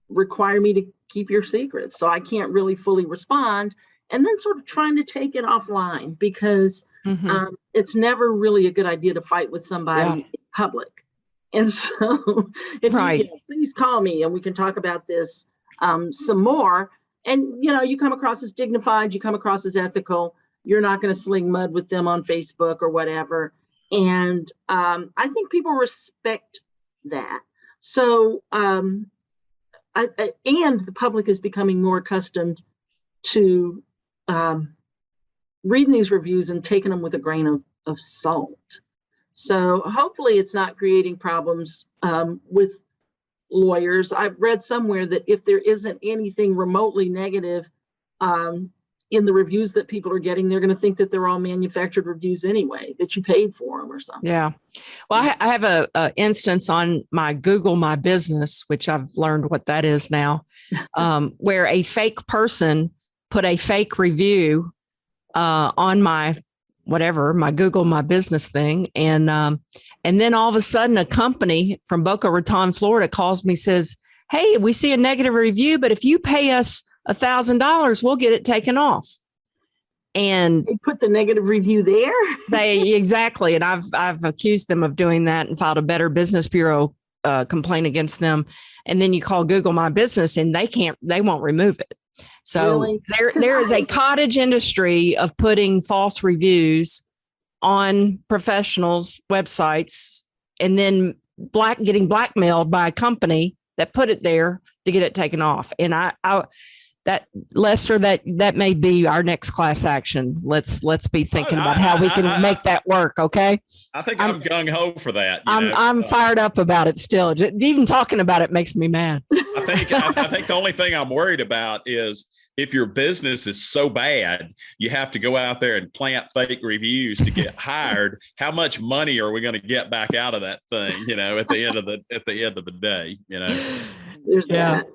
require me to keep your secrets, so I can't really fully respond. And then sort of trying to take it offline, because it's never really a good idea to fight with somebody in public. And so if you please call me and we can talk about this some more. And, you know, you come across as dignified, you come across as ethical, you're not going to sling mud with them on Facebook or whatever. And I think people respect that. So, and the public is becoming more accustomed to reading these reviews and taking them with a grain of salt. So hopefully it's not creating problems with lawyers. I've read somewhere that if there isn't anything remotely negative in the reviews that people are getting, they're going to think that they're all manufactured reviews anyway, that you paid for them or something. Yeah. Well, I have a instance on my Google My Business, which I've learned what that is now, where a fake person put a fake review on my Google My Business thing. And then all of a sudden a company from Boca Raton, Florida calls me, says, hey, we see a negative review, but if you pay us $1,000, we'll get it taken off. And they put the negative review there. Exactly. And I've accused them of doing that and filed a Better Business Bureau complaint against them. And then you call Google My Business and they won't remove it. So really? there is a cottage industry of putting false reviews on professionals' websites and then getting blackmailed by a company that put it there to get it taken off. And that Lester, that may be our next class action. Let's be thinking about how we can make that work. Okay. I think I'm gung ho for that. I'm fired up about it still. Even talking about it makes me mad. I think the only thing I'm worried about is if your business is so bad, you have to go out there and plant fake reviews to get hired. How much money are we going to get back out of that thing? At the end of the day, There's that.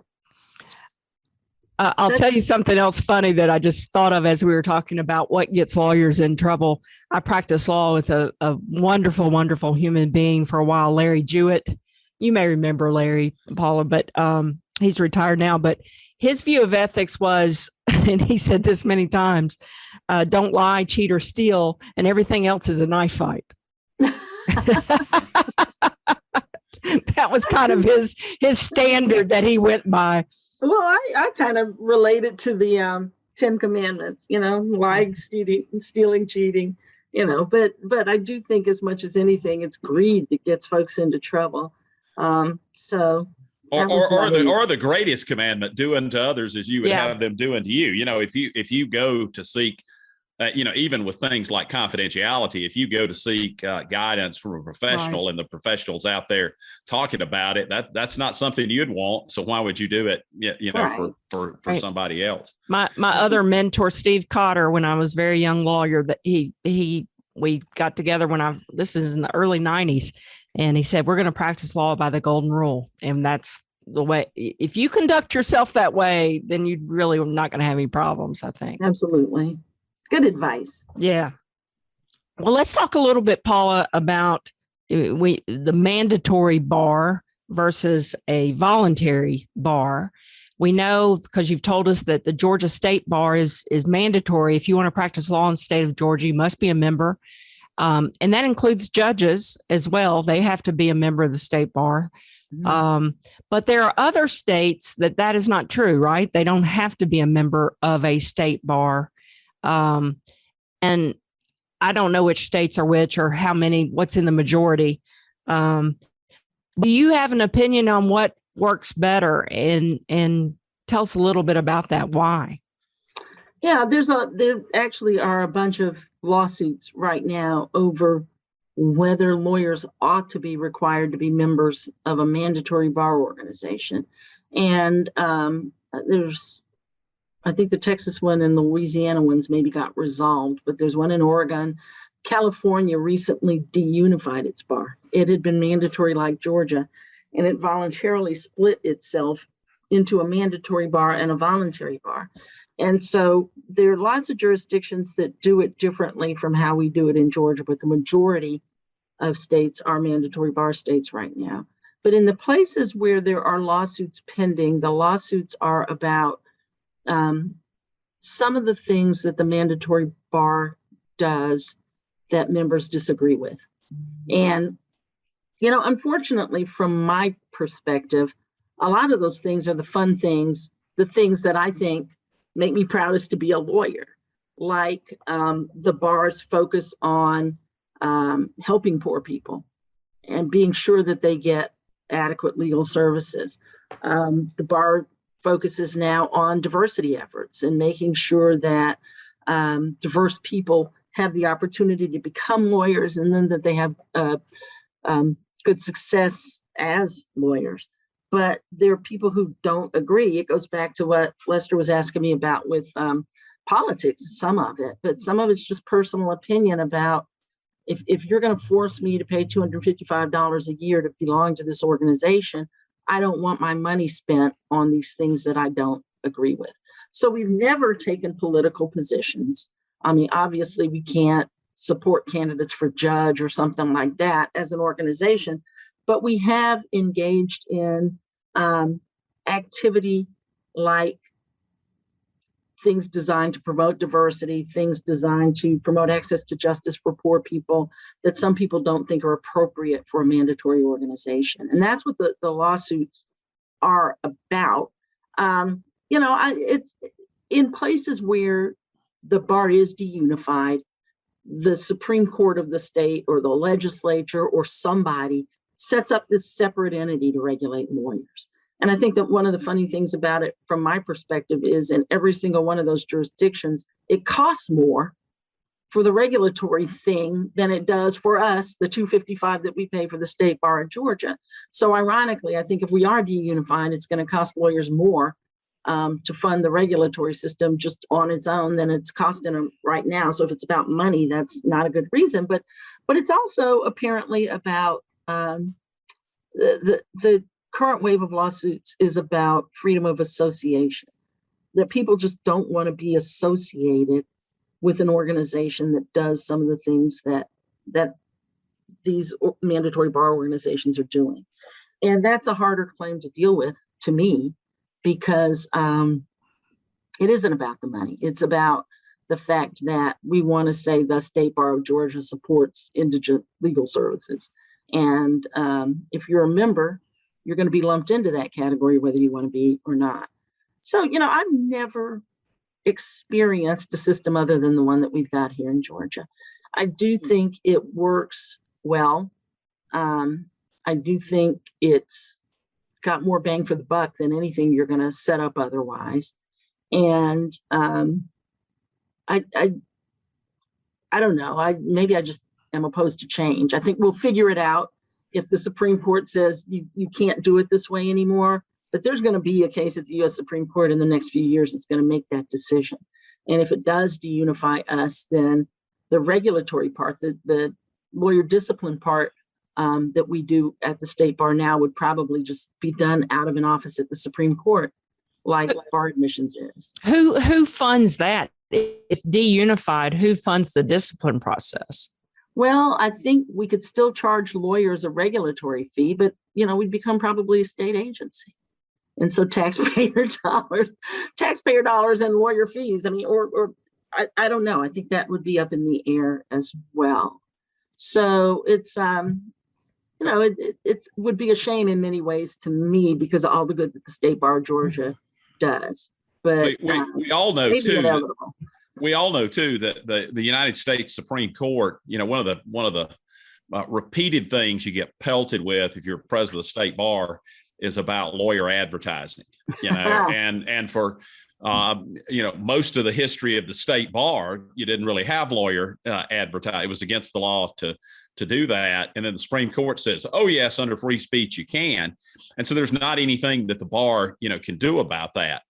I'll tell you something else funny that I just thought of as we were talking about what gets lawyers in trouble. I practiced law with a wonderful, wonderful human being for a while, Larry Jewett. You may remember Larry, Paula, but he's retired now. But his view of ethics was, and he said this many times, don't lie, cheat, or steal, and everything else is a knife fight. That was kind of his standard that he went by. Well, I kind of relate it to the 10 Commandments, lying, stealing, cheating, but I do think as much as anything, it's greed that gets folks into trouble. Or the greatest commandment, do unto others as you would have them do unto you. If you go to seek, even with things like confidentiality, if you go to seek guidance from a professional, and the professional's out there talking about it, that's not something you'd want. So why would you do it? For somebody else. My other mentor, Steve Cotter, when I was a very young lawyer, that we got together this is in the early 90s, and he said, we're going to practice law by the golden rule. And that's the way, if you conduct yourself that way, then you really are not going to have any problems, I think. Absolutely. Good advice. Yeah. Well, let's talk a little bit, Paula, about the mandatory bar versus a voluntary bar. We know, because you've told us, that the Georgia State Bar is mandatory. If you want to practice law in the state of Georgia, you must be a member. And that includes judges as well. They have to be a member of the state bar. Mm-hmm. But there are other states that is not true, right? They don't have to be a member of a state bar. And I don't know which states are which or what's in the majority. Do you have an opinion on what works better, and tell us a little bit about that? Why? Yeah, there actually are a bunch of lawsuits right now over whether lawyers ought to be required to be members of a mandatory bar organization. And I think the Texas one and the Louisiana ones maybe got resolved, but there's one in Oregon. California recently deunified its bar. It had been mandatory like Georgia, and it voluntarily split itself into a mandatory bar and a voluntary bar. And so there are lots of jurisdictions that do it differently from how we do it in Georgia, but the majority of states are mandatory bar states right now. But in the places where there are lawsuits pending, the lawsuits are about some of the things that the mandatory bar does that members disagree with. And, unfortunately, from my perspective, a lot of those things are the fun things, the things that I think make me proudest to be a lawyer, like the bar's focus on helping poor people and being sure that they get adequate legal services. The bar focuses now on diversity efforts and making sure that diverse people have the opportunity to become lawyers, and then that they have good success as lawyers. But there are people who don't agree. It goes back to what Lester was asking me about with politics, some of it, but some of it's just personal opinion about if you're going to force me to pay $255 a year to belong to this organization, I don't want my money spent on these things that I don't agree with. So we've never taken political positions. I mean, obviously we can't support candidates for judge or something like that as an organization, but we have engaged in activity like things designed to promote diversity, things designed to promote access to justice for poor people that some people don't think are appropriate for a mandatory organization. And that's what the lawsuits are about. It's in places where the bar is deunified, the Supreme Court of the state or the legislature or somebody sets up this separate entity to regulate lawyers. And I think that one of the funny things about it, from my perspective, is in every single one of those jurisdictions, it costs more for the regulatory thing than it does for us, the $255 that we pay for the state bar of Georgia. So ironically, I think if we are deunified, it's going to cost lawyers more to fund the regulatory system just on its own than it's costing them right now. So if it's about money, that's not a good reason. But it's also apparently about the current wave of lawsuits is about freedom of association, that people just don't want to be associated with an organization that does some of the things that these mandatory bar organizations are doing. And that's a harder claim to deal with, to me, because it isn't about the money. It's about the fact that we want to say the State Bar of Georgia supports indigent legal services. And if you're a member, you're going to be lumped into that category, whether you want to be or not. So, I've never experienced a system other than the one that we've got here in Georgia. I do think it works well. I do think it's got more bang for the buck than anything you're going to set up otherwise. And I don't know. Maybe I just am opposed to change. I think we'll figure it out if the Supreme Court says you can't do it this way anymore. But there's going to be a case at the U.S. Supreme Court in the next few years that's going to make that decision. And if it does deunify us, then the regulatory part, the lawyer discipline part that we do at the state bar now would probably just be done out of an office at the Supreme Court, like bar admissions is. Who funds that? If deunified, who funds the discipline process? Well, I think we could still charge lawyers a regulatory fee, but we'd become probably a state agency. And so taxpayer dollars and lawyer fees. I mean, I don't know. I think that would be up in the air as well. So it's, it would be a shame in many ways to me because of all the good that the State Bar of Georgia does. But we all know too. We all know too that the United States Supreme Court, one of the repeated things you get pelted with if you're president of the state bar is about lawyer advertising, and for, most of the history of the state bar, you didn't really have lawyer advertise. It was against the law to do that. And then the Supreme Court says, oh yes, under free speech, you can. And so there's not anything that the bar, can do about that.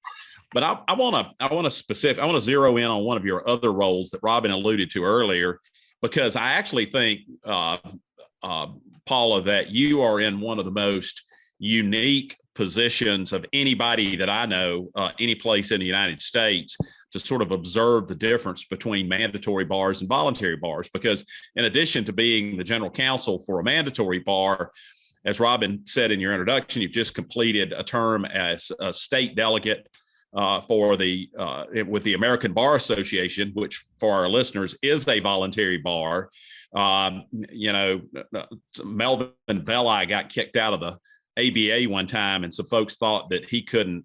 But I want to zero in on one of your other roles that Robin alluded to earlier, because I actually think, Paula, that you are in one of the most unique positions of anybody that I know, any place in the United States, to sort of observe the difference between mandatory bars and voluntary bars. Because in addition to being the general counsel for a mandatory bar, as Robin said in your introduction, you've just completed a term as a state delegate with the American Bar Association, which for our listeners is a voluntary bar. Melvin Belli got kicked out of the ABA one time, and some folks thought that he couldn't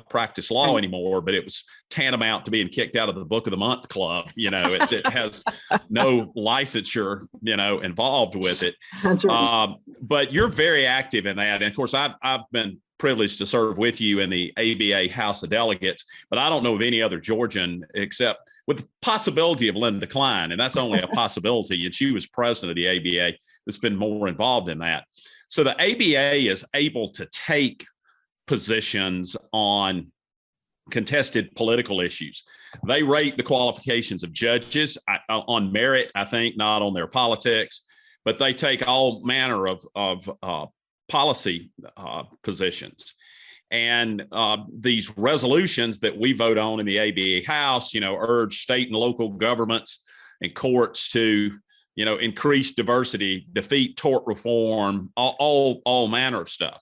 practice law anymore, but it was tantamount to being kicked out of the Book of the Month Club. It has no licensure, involved with it. That's right. But you're very active in that. And of course, I've been privileged to serve with you in the ABA House of Delegates, but I don't know of any other Georgian except with the possibility of Linda Klein, and that's only a possibility. And she was president of the ABA that's been more involved in that. So the ABA is able to take positions on contested political issues. They rate the qualifications of judges on merit, I think, not on their politics, but they take all manner of policy positions. And these resolutions that we vote on in the ABA House, urge state and local governments and courts to increase diversity, defeat tort reform, all manner of stuff.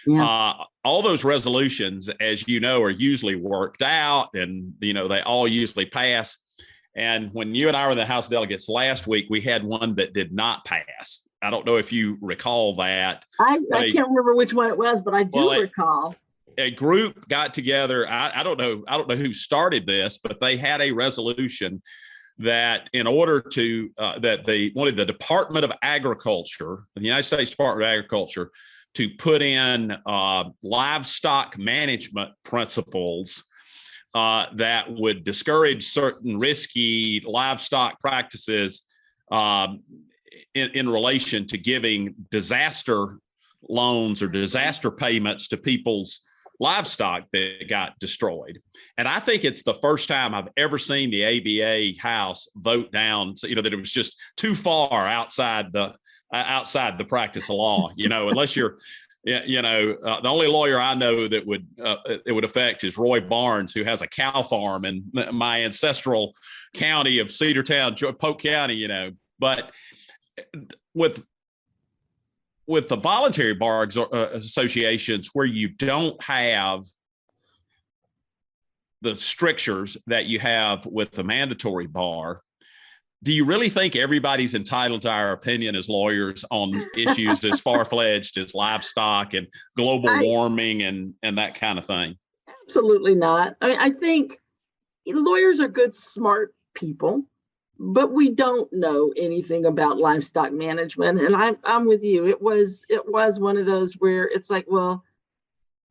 Yeah. All those resolutions, as you know, are usually worked out, and they all usually pass. And when you and I were in the House of Delegates last week, we had one that did not pass. I don't know if you recall that. I can't remember which one it was, but I do recall. A group got together. I don't know who started this, but they had a resolution that in order to that they wanted the Department of Agriculture, the United States Department of Agriculture, to put in livestock management principles that would discourage certain risky livestock practices in relation to giving disaster loans or disaster payments to people's livestock that got destroyed. And I think it's the first time I've ever seen the ABA House vote down, that it was just too far outside the practice of law, unless you're, the only lawyer I know that it would affect is Roy Barnes, who has a cow farm in my ancestral county of Cedartown, Polk County, but with the voluntary bar associations where you don't have the strictures that you have with the mandatory bar, do you really think everybody's entitled to our opinion as lawyers on issues as far-fetched as livestock and global warming and that kind of thing? Absolutely not. I mean, I think lawyers are good, smart people, but we don't know anything about livestock management. And I'm with you. It was one of those where it's like, well,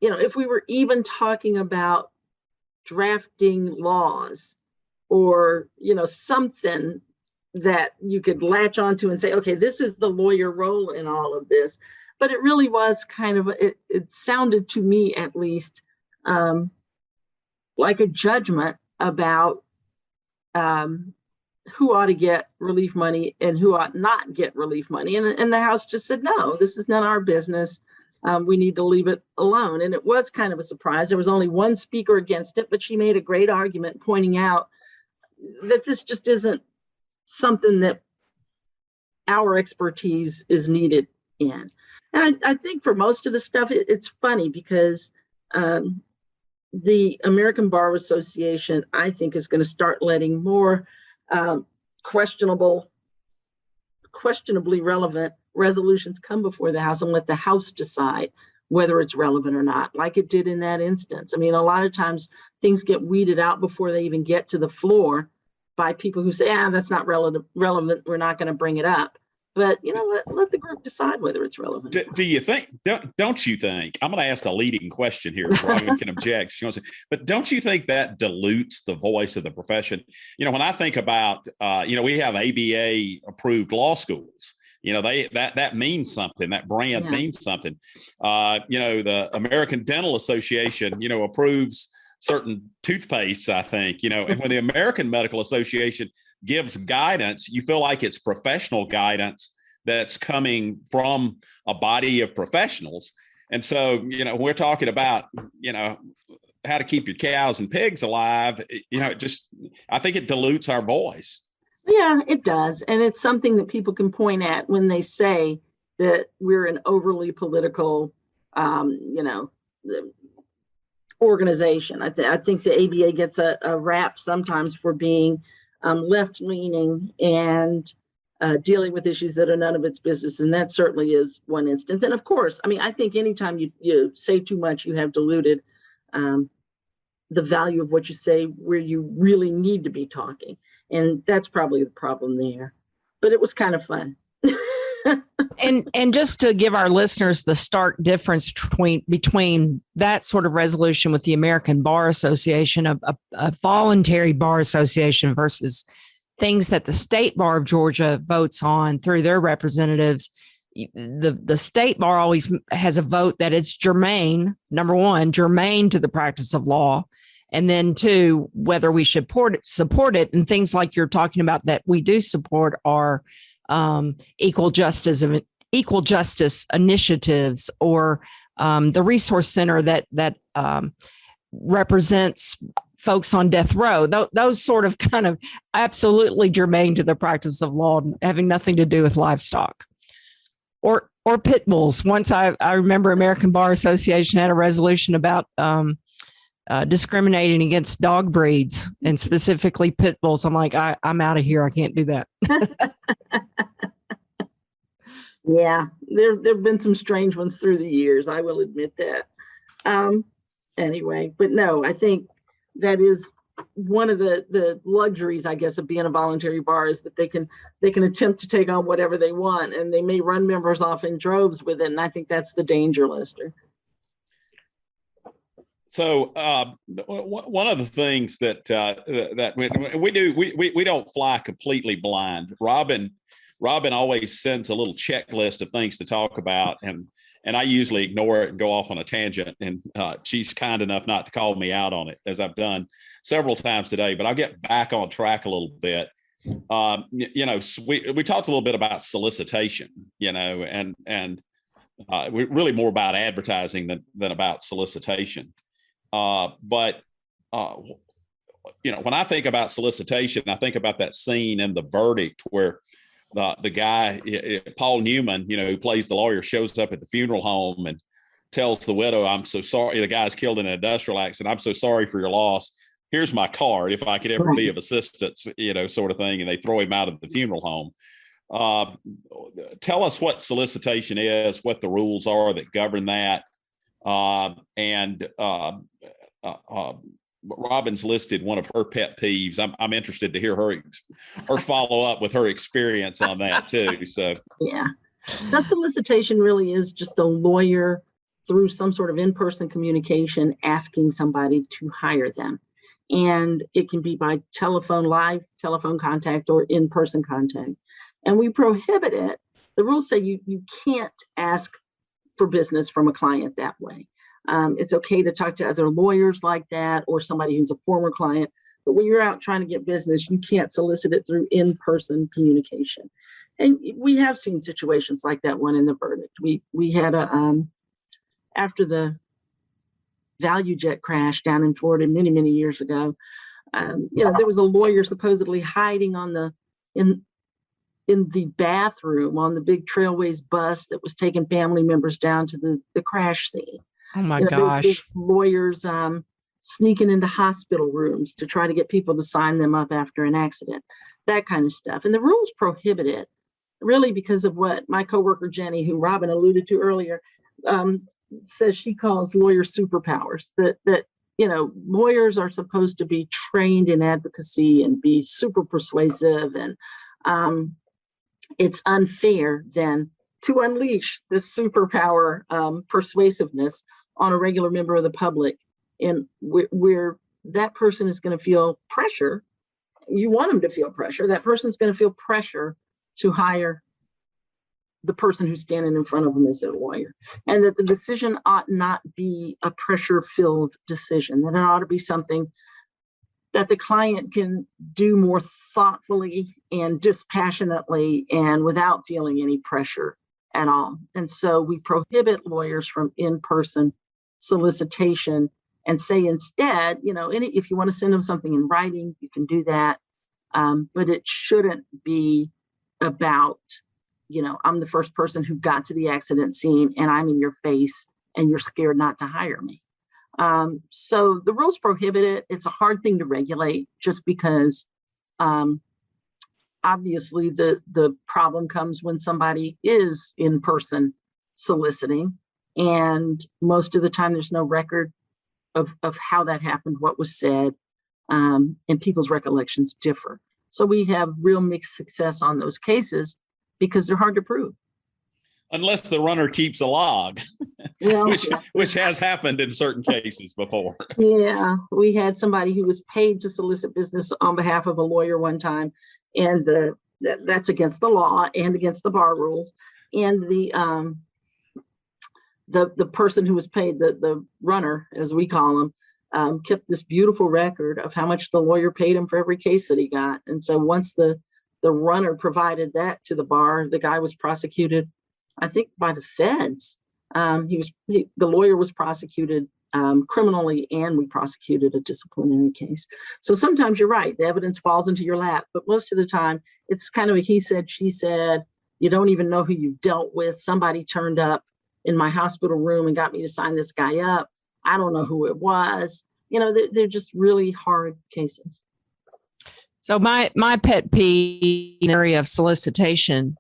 if we were even talking about drafting laws or, something that you could latch onto and say, okay, this is the lawyer role in all of this. But it really was kind of, it sounded to me at least like a judgment about who ought to get relief money and who ought not get relief money. And the House just said, no, this is none of our business. We need to leave it alone. And it was kind of a surprise. There was only one speaker against it, but she made a great argument pointing out that this just isn't something that our expertise is needed in. And I think for most of the stuff, it's funny because the American Bar Association, I think, is going to start letting more questionably relevant resolutions come before the House and let the House decide whether it's relevant or not, like it did in that instance. I mean, a lot of times things get weeded out before they even get to the floor by people who say, that's not relevant, we're not going to bring it up. But let the group decide whether it's relevant. Do you think? Don't you think? I'm going to ask a leading question here. Robin can object. But don't you think that dilutes the voice of the profession? When I think about, we have ABA approved law schools. That means something. That brand means something. The American Dental Association, approves certain toothpaste, I think, and when the American Medical Association gives guidance, you feel like it's professional guidance that's coming from a body of professionals. And so, we're talking about, how to keep your cows and pigs alive. I think it dilutes our voice. Yeah, it does. And it's something that people can point at when they say that we're an overly political, organization. I think the ABA gets a rap sometimes for being left-leaning and dealing with issues that are none of its business. And that certainly is one instance. And of course, I mean, I think anytime you say too much, you have diluted the value of what you say where you really need to be talking. And that's probably the problem there. But it was kind of fun. And just to give our listeners the stark difference between that sort of resolution with the American Bar Association, a voluntary bar association, versus things that the State Bar of Georgia votes on through their representatives. The State Bar always has a vote that it's germane, number one, germane to the practice of law. And then two, whether we should support it. And things like you're talking about that we do support are equal justice initiatives, or the resource center that represents folks on death row. Those sort of kind of absolutely germane to the practice of law, having nothing to do with livestock or pit bulls. Once I remember American Bar Association had a resolution about discriminating against dog breeds and specifically pit bulls. I'm like, I'm out of here. I can't do that. Yeah, there've been some strange ones through the years. I will admit that. Anyway, but no, I think that is one of the luxuries, I guess, of being a voluntary bar is that they can attempt to take on whatever they want, and they may run members off in droves with it. And I think that's the danger, Lester. So one of the things that we do, we don't fly completely blind. Robin always sends a little checklist of things to talk about, and I usually ignore it and go off on a tangent. And she's kind enough not to call me out on it, as I've done several times today. But I'll get back on track a little bit. We talked a little bit about solicitation, and we're really more about advertising than about solicitation. But when I think about solicitation, I think about that scene in The Verdict where the guy, Paul Newman, who plays the lawyer, shows up at the funeral home and tells the widow, "I'm so sorry. The guy's killed in an industrial accident. I'm so sorry for your loss. Here's my card if I could ever be of assistance," sort of thing. And they throw him out of the funeral home. Tell us what solicitation is, what the rules are that govern that. Robin's listed one of her pet peeves. I'm interested to hear her follow up with her experience on that too. So yeah, that solicitation really is just a lawyer through some sort of in-person communication asking somebody to hire them, and it can be by live telephone contact or in-person contact. And we prohibit it. The rules say you can't ask for business from a client that way. It's okay to talk to other lawyers like that or somebody who's a former client. But when you're out trying to get business, you can't solicit it through in-person communication. And we have seen situations like that one in The Verdict. We had after the value jet crash down in Florida many, many years ago, there was a lawyer supposedly hiding in the bathroom on the big Trailways bus that was taking family members down to the crash scene. Oh my gosh. Lawyers sneaking into hospital rooms to try to get people to sign them up after an accident, that kind of stuff. And the rules prohibit it really because of what my coworker Jenny, who Robin alluded to earlier, says she calls lawyer superpowers, that lawyers are supposed to be trained in advocacy and be super persuasive. And it's unfair then to unleash this superpower persuasiveness on a regular member of the public, and where that person is going to feel pressure. You want them to feel pressure. That person's going to feel pressure to hire the person who's standing in front of them as their lawyer, and that the decision ought not be a pressure-filled decision, that it ought to be something that the client can do more thoughtfully and dispassionately and without feeling any pressure at all. And so we prohibit lawyers from in-person solicitation and say instead, if you want to send them something in writing, you can do that. But it shouldn't be about, I'm the first person who got to the accident scene and I'm in your face and you're scared not to hire me. So the rules prohibit it. It's a hard thing to regulate just because obviously the problem comes when somebody is in person soliciting, and most of the time there's no record of how that happened, what was said, and people's recollections differ. So we have real mixed success on those cases because they're hard to prove. Unless the runner keeps a log, which has happened in certain cases before. Yeah, we had somebody who was paid to solicit business on behalf of a lawyer one time, and that's against the law and against the bar rules. And the person who was paid, the runner, as we call him, kept this beautiful record of how much the lawyer paid him for every case that he got. And so once the runner provided that to the bar, the guy was prosecuted, I think, by the feds. The lawyer was prosecuted criminally, and we prosecuted a disciplinary case. So sometimes you're right, the evidence falls into your lap, but most of the time it's kind of a he said, she said. You don't even know who you dealt with. Somebody turned up in my hospital room and got me to sign this guy up. I don't know who it was. They're just really hard cases. So my pet peeve in the area of solicitation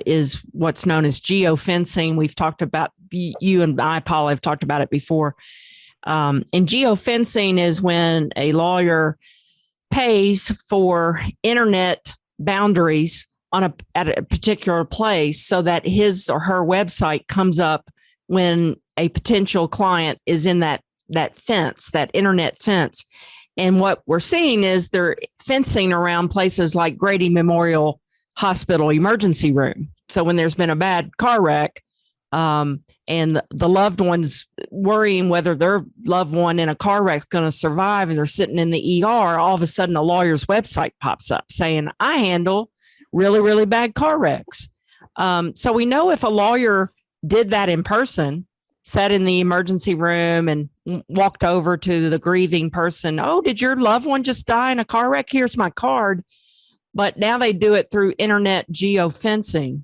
is what's known as geofencing. We've talked about, you and I, Paula, have talked about it before. And geofencing is when a lawyer pays for internet boundaries at a particular place so that his or her website comes up when a potential client is in that fence, that internet fence. And what we're seeing is they're fencing around places like Grady Memorial Hospital emergency room. So when there's been a bad car wreck, and the loved ones worrying whether their loved one in a car wreck is going to survive, and they're sitting in the ER, all of a sudden a lawyer's website pops up saying, I handle really, really bad car wrecks. So we know if a lawyer did that in person, sat in the emergency room and walked over to the grieving person, oh, did your loved one just die in a car wreck? Here's my card. But now they do it through internet geofencing,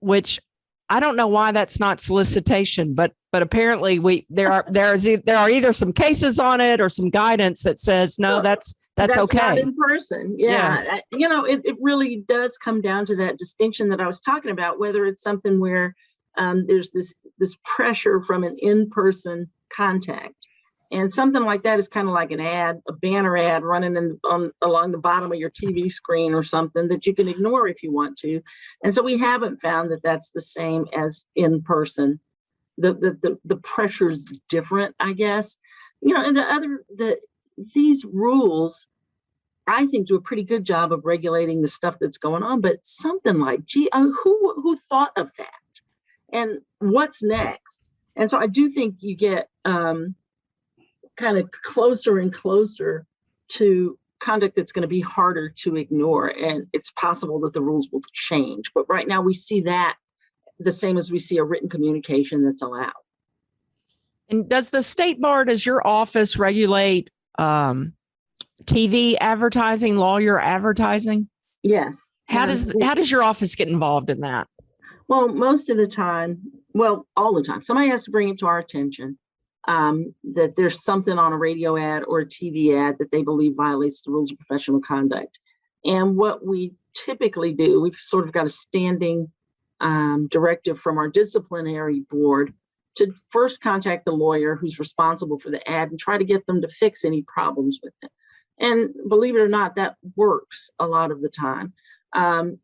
which I don't know why that's not solicitation, but apparently there are either some cases on it or some guidance that says, no, that's okay. Not in person. Yeah. It really does come down to that distinction that I was talking about, whether it's something where there's this pressure from an in-person contact. And something like that is kind of like an ad, a banner ad running along the bottom of your TV screen or something that you can ignore if you want to. And so we haven't found that that's the same as in person. The pressure's different, I guess. And these rules, I think, do a pretty good job of regulating the stuff that's going on. But something like, who thought of that? And what's next? And so I do think you get kind of closer and closer to conduct that's going to be harder to ignore. And it's possible that the rules will change. But right now we see that the same as we see a written communication that's allowed. And does the state bar, does your office regulate TV advertising, lawyer advertising? Yes. How does your office get involved in that? Well, most of the time, all the time, somebody has to bring it to our attention that there's something on a radio ad or a TV ad that they believe violates the rules of professional conduct. And what we typically do, we've sort of got a standing directive from our disciplinary board to first contact the lawyer who's responsible for the ad and try to get them to fix any problems with it. And believe it or not, that works a lot of the time.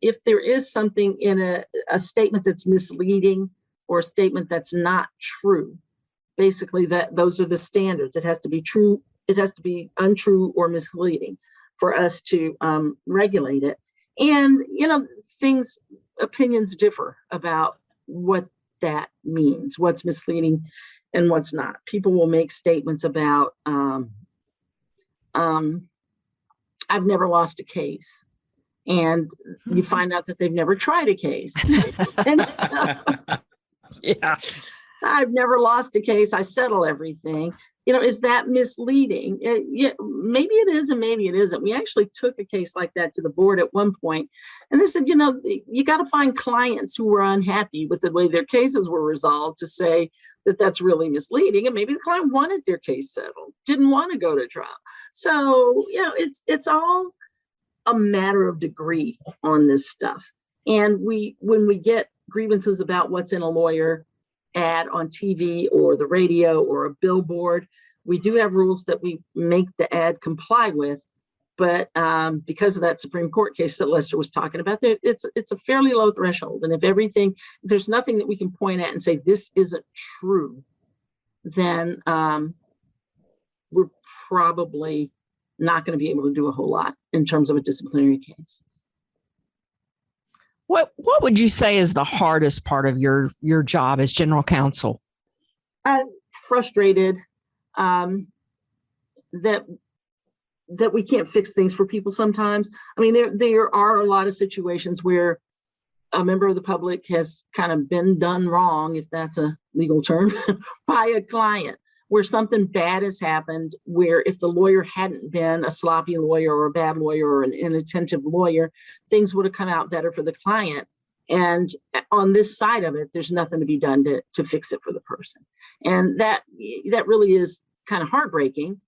If there is something in a statement that's misleading or a statement that's not true, basically those are the standards. It has to be true. It has to be untrue or misleading for us to regulate it. And, opinions differ about what that means, what's misleading and what's not. People will make statements about, I've never lost a case. And you find out that they've never tried a case. And so, yeah, I've never lost a case. I settle everything. Is that misleading? Yeah, maybe it is and maybe it isn't. We actually took a case like that to the board at one point, and they said, you got to find clients who were unhappy with the way their cases were resolved to say that that's really misleading. And maybe the client wanted their case settled, didn't want to go to trial. So, it's all a matter of degree on this stuff. And when we get grievances about what's in a lawyer ad on TV or the radio or a billboard, we do have rules that we make the ad comply with. But because of that Supreme Court case that Lester was talking about, it's a fairly low threshold. And if there's nothing that we can point at and say this isn't true, then we're probably not going to be able to do a whole lot in terms of a disciplinary case. What would you say is the hardest part of your job as general counsel? I'm frustrated that we can't fix things for people sometimes. I mean, there are a lot of situations where a member of the public has kind of been done wrong, if that's a legal term, by a client, where something bad has happened, where if the lawyer hadn't been a sloppy lawyer or a bad lawyer or an inattentive lawyer, things would have come out better for the client. And on this side of it, there's nothing to be done to fix it for the person. And that really is kind of heartbreaking,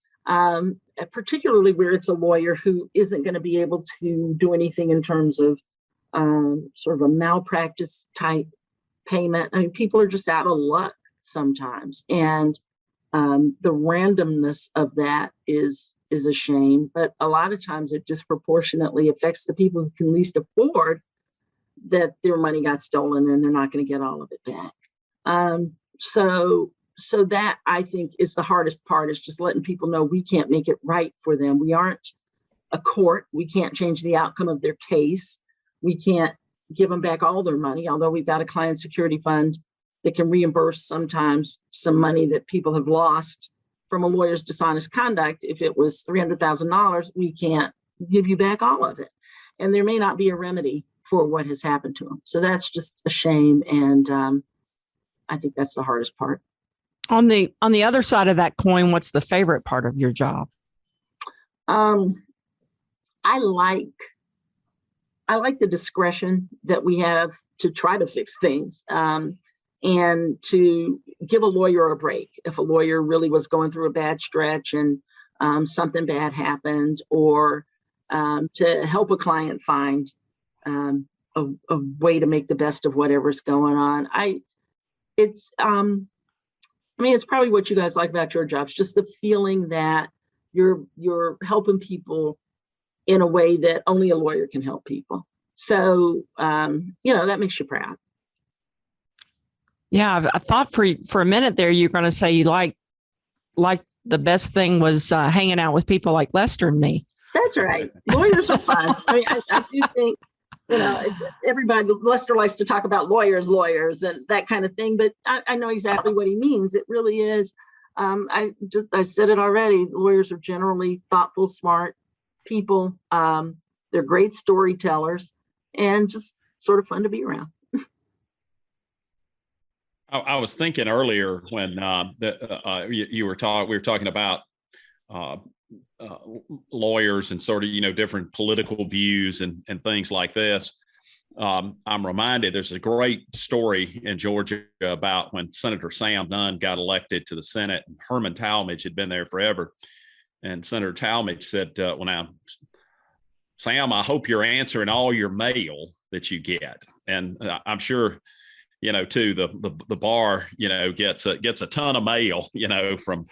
particularly where it's a lawyer who isn't going to be able to do anything in terms of sort of a malpractice type payment. I mean, people are just out of luck sometimes. And the randomness of that is is a shame, but a lot of times it disproportionately affects the people who can least afford that their money got stolen and they're not going to get all of it back. So that I think is the hardest part, is just letting people know we can't make it right for them. We aren't a court. We can't change the outcome of their case. We can't give them back all their money, although we've got a client security fund that can reimburse sometimes some money that people have lost from a lawyer's dishonest conduct. If it was $300,000, we can't give you back all of it. And there may not be a remedy for what has happened to them. So that's just a shame. And I think that's the hardest part. On the other side of that coin, what's the favorite part of your job? I like the discretion that we have to try to fix things, and to give a lawyer a break. If a lawyer really was going through a bad stretch and something bad happened, or to help a client find a way to make the best of whatever's going on. It's probably what you guys like about your jobs, just the feeling that you're helping people in a way that only a lawyer can help people. So, that makes you proud. Yeah, I thought for a minute there, you're going to say you like the best thing was hanging out with people like Lester and me. That's right. Lawyers are fun. I do think, everybody, Lester likes to talk about lawyers and that kind of thing, but I know exactly what he means. It really is. I said it already. Lawyers are generally thoughtful, smart people. They're great storytellers and just sort of fun to be around. I was thinking earlier when we were talking about lawyers and sort of, different political views and things like this. I'm reminded there's a great story in Georgia about when Senator Sam Nunn got elected to the Senate, and Herman Talmadge had been there forever. And Senator Talmadge said, well, now, Sam, I hope you're answering all your mail that you get. And I'm sure, too, the bar, gets a ton of mail, from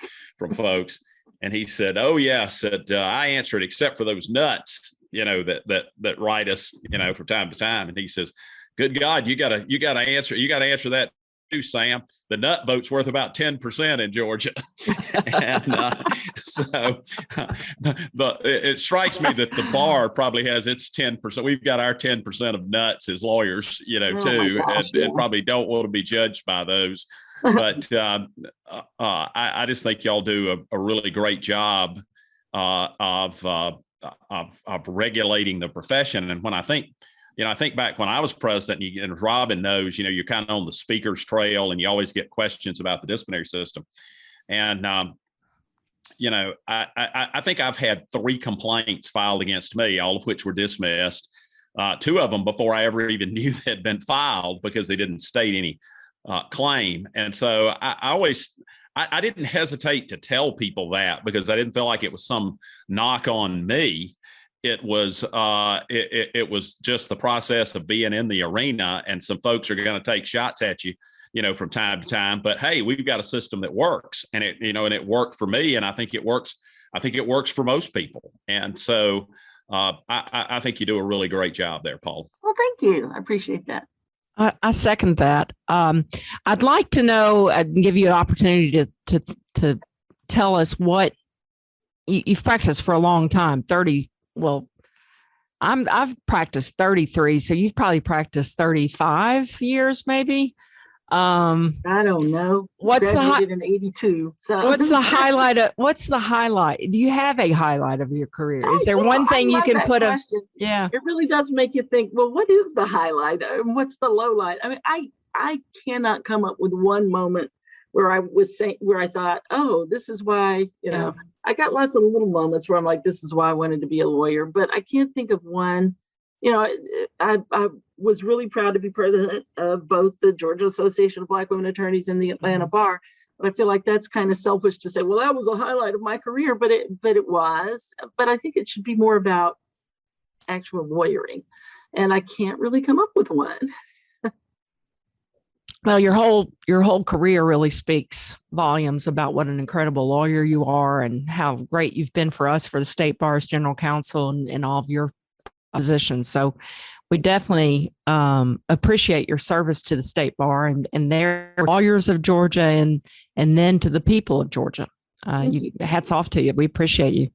folks. And he said, "Oh yeah," I answer it except for those nuts, that write us, from time to time. And he says, "Good God, you gotta answer that too, Sam. The nut vote's worth about 10% in Georgia." And but it strikes me that the bar probably has its 10%. We've got our 10% of nuts as lawyers, too, and probably don't want to be judged by those. But I just think y'all do a really great job of regulating the profession. And when I think back when I was president, and Robin knows, you're kind of on the speaker's trail and you always get questions about the disciplinary system. And, I think I've had 3 complaints filed against me, all of which were dismissed. 2 of them before I ever even knew they had been filed because they didn't state any claim. And so I didn't hesitate to tell people that because I didn't feel like it was some knock on me. It was it was just the process of being in the arena, and some folks are going to take shots at you, from time to time. But hey, we've got a system that works, and it worked for me, and I think it works for most people. And so I think you do a really great job there, Paul. Well, thank you. I appreciate that. I second that. I'd like to know and give you an opportunity to tell us what you've practiced for a long time. 30. Well, I've practiced 33, so you've probably practiced 35 years, maybe. I don't know. What's graduated in 82. So what's the highlight? Do you have a highlight of your career? Is there one thing you can put a? Yeah, it really does make you think. Well, what is the highlight? What's the low light? I mean, I cannot come up with one moment where I thought, oh, this is why. I got lots of little moments where I'm like, this is why I wanted to be a lawyer, but I can't think of one. I was really proud to be president of both the Georgia Association of Black Women Attorneys and the Atlanta Bar. But I feel like that's kind of selfish to say, well, that was a highlight of my career, but it was. But I think it should be more about actual lawyering. And I can't really come up with one. Well, your whole career really speaks volumes about what an incredible lawyer you are and how great you've been for us for the State Bar's General Counsel and all of your positions. So we definitely appreciate your service to the State Bar and their lawyers of Georgia and then to the people of Georgia. Hats off to you. We appreciate you.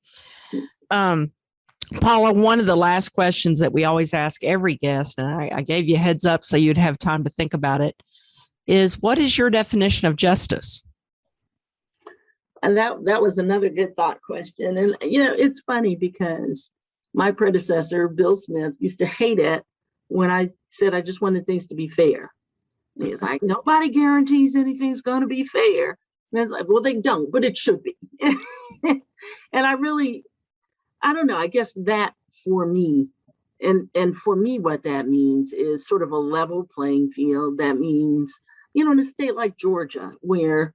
Paula, one of the last questions that we always ask every guest, and I gave you a heads up so you'd have time to think about it, is what is your definition of justice? And that was another good thought question. And, it's funny because my predecessor, Bill Smith, used to hate it when I said I just wanted things to be fair. And he's like, nobody guarantees anything's going to be fair. And it's like, well, they don't, but it should be. And I don't know, I guess that for me, and for me, what that means is sort of a level playing field. That means, in a state like Georgia, where,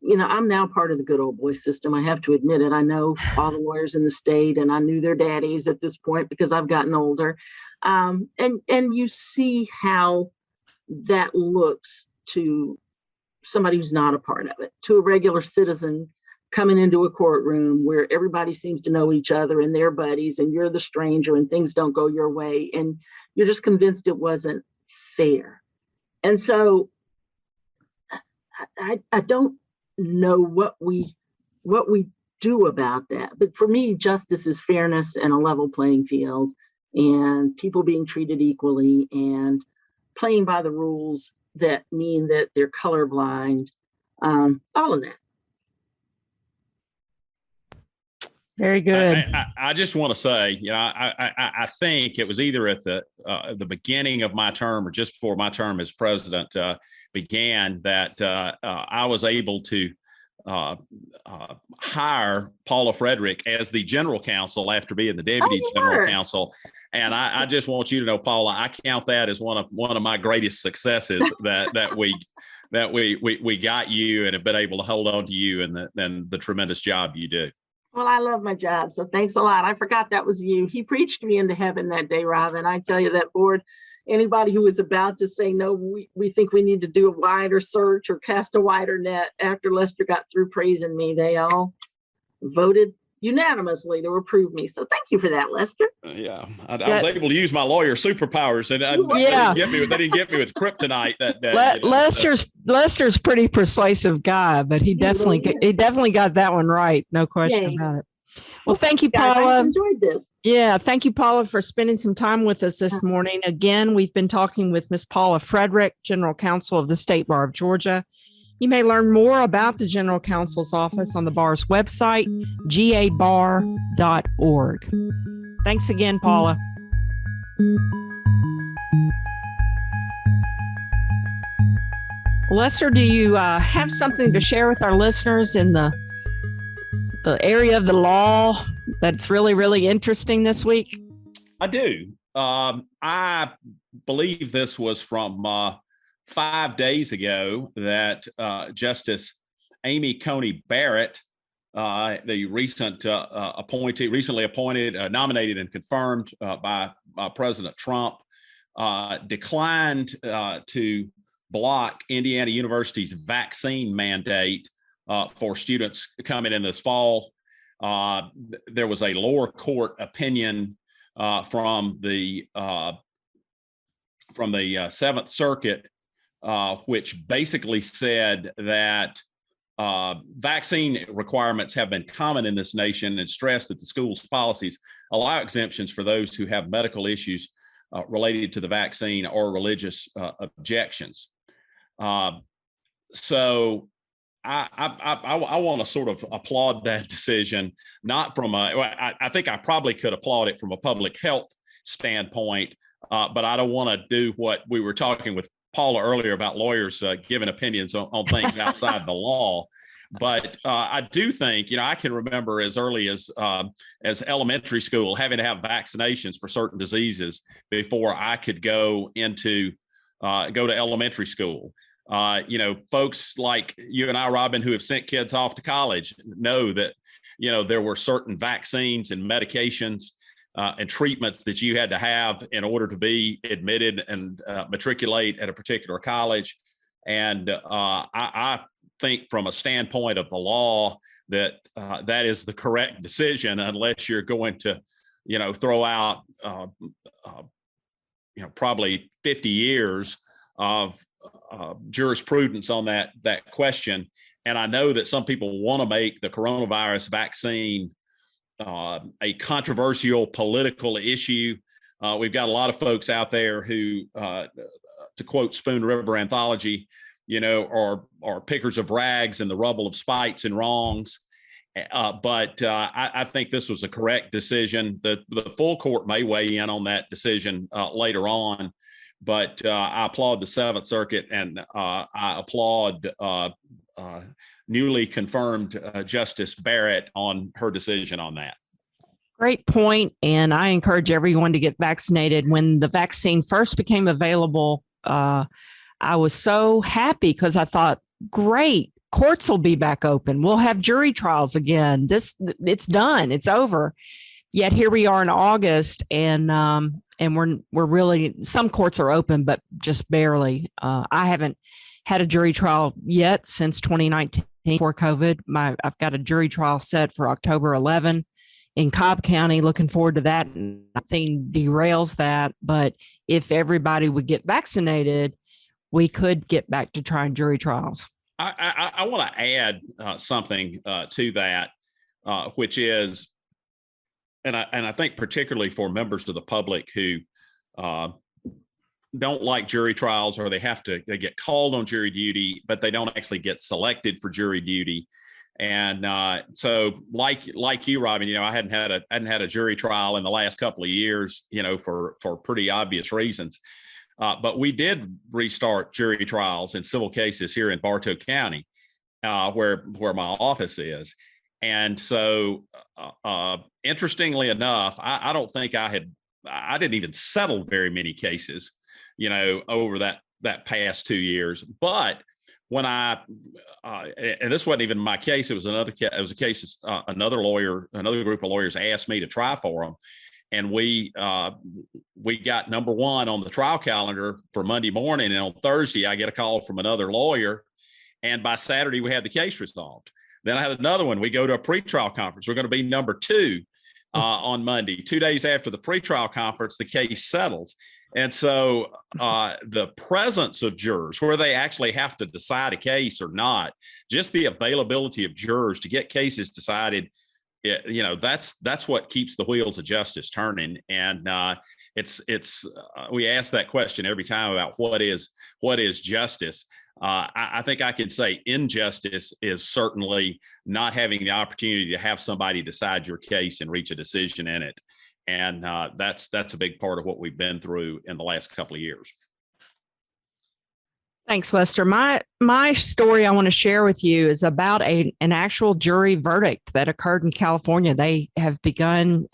I'm now part of the good old boy system. I have to admit it. I know all the lawyers in the state, and I knew their daddies at this point because I've gotten older. And you see how that looks to somebody who's not a part of it, to a regular citizen coming into a courtroom where everybody seems to know each other and they're buddies, and you're the stranger and things don't go your way, and you're just convinced it wasn't fair. And so I don't know what we do about that. But for me, justice is fairness and a level playing field, and people being treated equally and playing by the rules that mean that they're colorblind, all of that. Very good. I just want to say, I think it was either at the beginning of my term or just before my term as president began that I was able to hire Paula Frederick as the general counsel after being the deputy general counsel. And I just want you to know, Paula, I count that as one of my greatest successes that we got you and have been able to hold on to you and the tremendous job you do. Well, I love my job, so thanks a lot. I forgot that was you. He preached me into heaven that day, Robin. I tell you that, board, anybody who was about to say, no, we think we need to do a wider search or cast a wider net after Lester got through praising me, they all voted unanimously to approve me. So thank you for that, Lester. I was able to use my lawyer superpowers, and they didn't get me with kryptonite that day. Lester's pretty persuasive guy, but he definitely got that one right. No question about it. Well, thank you, Paula. I enjoyed this. Yeah, thank you, Paula, for spending some time with us this morning. Again, we've been talking with Miss Paula Frederick, General Counsel of the State Bar of Georgia. You may learn more about the General Counsel's office on the bar's website, gabar.org. Thanks again, Paula. Lester, do you have something to share with our listeners in the area of the law that's really, really interesting this week? I do. I believe this was from 5 days ago that Justice Amy Coney Barrett, the recently appointed, nominated and confirmed by President Trump, declined to block Indiana University's vaccine mandate for students coming in this fall. There was a lower court opinion from the Seventh Circuit, which basically said that vaccine requirements have been common in this nation and stressed that the school's policies allow exemptions for those who have medical issues related to the vaccine or religious objections. So I want to sort of applaud that decision, not from I think I probably could applaud it from a public health standpoint, but I don't want to do what we were talking with Paula earlier about lawyers giving opinions on things outside the law. But I do think, I can remember as early as elementary school having to have vaccinations for certain diseases before I could go to elementary school. Folks like you and I, Robin, who have sent kids off to college know that, there were certain vaccines and medications and treatments that you had to have in order to be admitted and matriculate at a particular college. And I think from a standpoint of the law that that is the correct decision, unless you're going to, throw out, probably 50 years of jurisprudence on that question. And I know that some people want to make the coronavirus vaccine a controversial political issue. We've got a lot of folks out there who, to quote Spoon River Anthology, are pickers of rags in the rubble of spites and wrongs. But I think this was a correct decision. The full court may weigh in on that decision later on, but I applaud the Seventh Circuit, and I applaud newly confirmed Justice Barrett on her decision on that. Great point. And I encourage everyone to get vaccinated. When the vaccine first became available, I was so happy because I thought, great, courts will be back open. We'll have jury trials again. It's done. It's over. Yet here we are in August, and we're really, some courts are open, but just barely. I haven't had a jury trial yet since 2019 before COVID. I've got a jury trial set for October 11 in Cobb County. Looking forward to that. Nothing derails that. But if everybody would get vaccinated, we could get back to trying jury trials. I want to add something to that, which is, and I think particularly for members of the public who don't like jury trials, or they get called on jury duty, but they don't actually get selected for jury duty. And so, like you, Robin, I hadn't had a jury trial in the last couple of years, for pretty obvious reasons. But we did restart jury trials in civil cases here in Bartow County, where my office is. And so, interestingly enough, I don't think I didn't even settle very many cases, over that past 2 years. But when and this wasn't even my case, it was another case. It was a case another group of lawyers asked me to try for them. And we got number one on the trial calendar for Monday morning. And on Thursday, I get a call from another lawyer. And by Saturday, we had the case resolved. Then I had another one. We go to a pretrial conference. We're going to be number two on Monday. 2 days after the pretrial conference, the case settles. And so the presence of jurors, where they actually have to decide a case or not, just the availability of jurors to get cases decided, that's what keeps the wheels of justice turning. And we ask that question every time about what is justice. I think I can say injustice is certainly not having the opportunity to have somebody decide your case and reach a decision in it. And that's a big part of what we've been through in the last couple of years. Thanks, Lester. My story I want to share with you is about an actual jury verdict that occurred in California. They have begun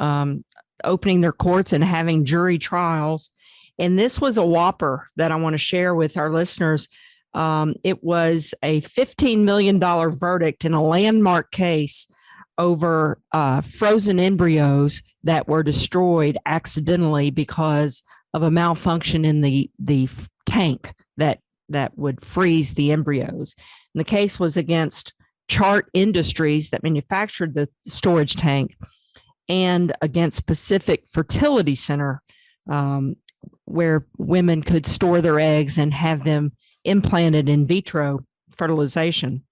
opening their courts and having jury trials. And this was a whopper that I want to share with our listeners. It was a $15 million verdict in a landmark case over frozen embryos that were destroyed accidentally because of a malfunction in the tank that would freeze the embryos. And the case was against Chart Industries that manufactured the storage tank, and against Pacific Fertility Center, where women could store their eggs and have them implanted in vitro fertilization.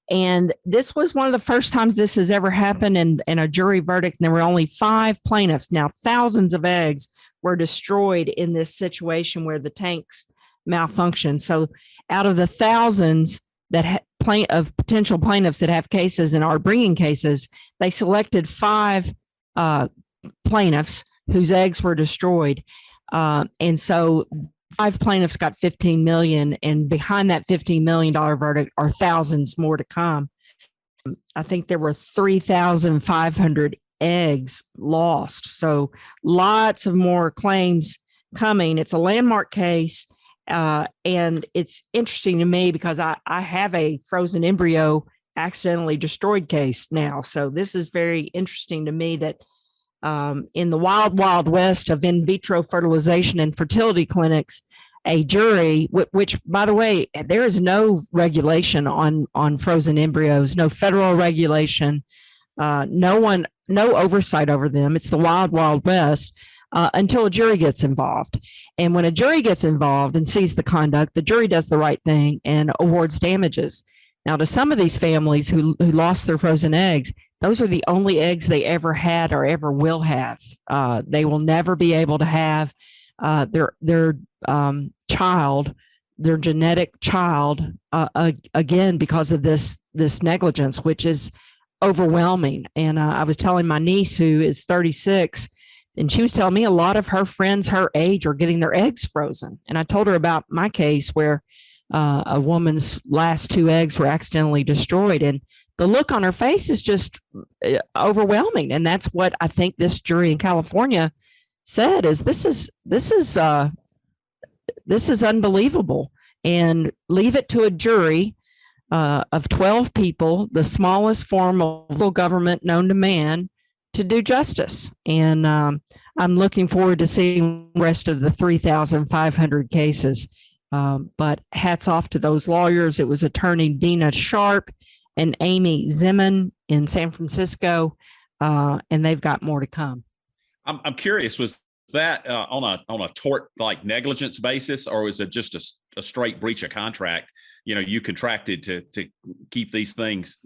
And this was one of the first times this has ever happened in a jury verdict. And there were only 5 plaintiffs. Now, thousands of eggs were destroyed in this situation where the tanks malfunctioned. So out of the thousands of potential plaintiffs that have cases and are bringing cases, they selected 5 plaintiffs whose eggs were destroyed. And so 5 plaintiffs got $15 million, and behind that $15 million verdict are thousands more to come. I think there were 3,500 eggs lost. So lots of more claims coming. It's a landmark case. And it's interesting to me because I have a frozen embryo accidentally destroyed case now. So this is very interesting to me that in the wild, wild west of in vitro fertilization and fertility clinics, a jury, which, by the way, there is no regulation on frozen embryos, no federal regulation, no oversight over them. It's the wild, wild west until a jury gets involved. And when a jury gets involved and sees the conduct, the jury does the right thing and awards damages. Now, to some of these families who lost their frozen eggs, those are the only eggs they ever had or ever will have. They will never be able to have their child, their genetic child, again, because of this negligence, which is overwhelming. And I was telling my niece, who is 36, and she was telling me a lot of her friends her age are getting their eggs frozen. And I told her about my case where a woman's last 2 eggs were accidentally destroyed, and the look on her face is just overwhelming. And that's what I think this jury in California said is this is unbelievable, and leave it to a jury of 12 people, the smallest form of local government known to man, to do justice. And I'm looking forward to seeing the rest of the 3,500 cases. But hats off to those lawyers. It was attorney Dina Sharp and Amy Zimmern in San Francisco, and they've got more to come. I'm curious, was that on a tort like negligence basis, or was it just a straight breach of contract? You contracted to keep these eggs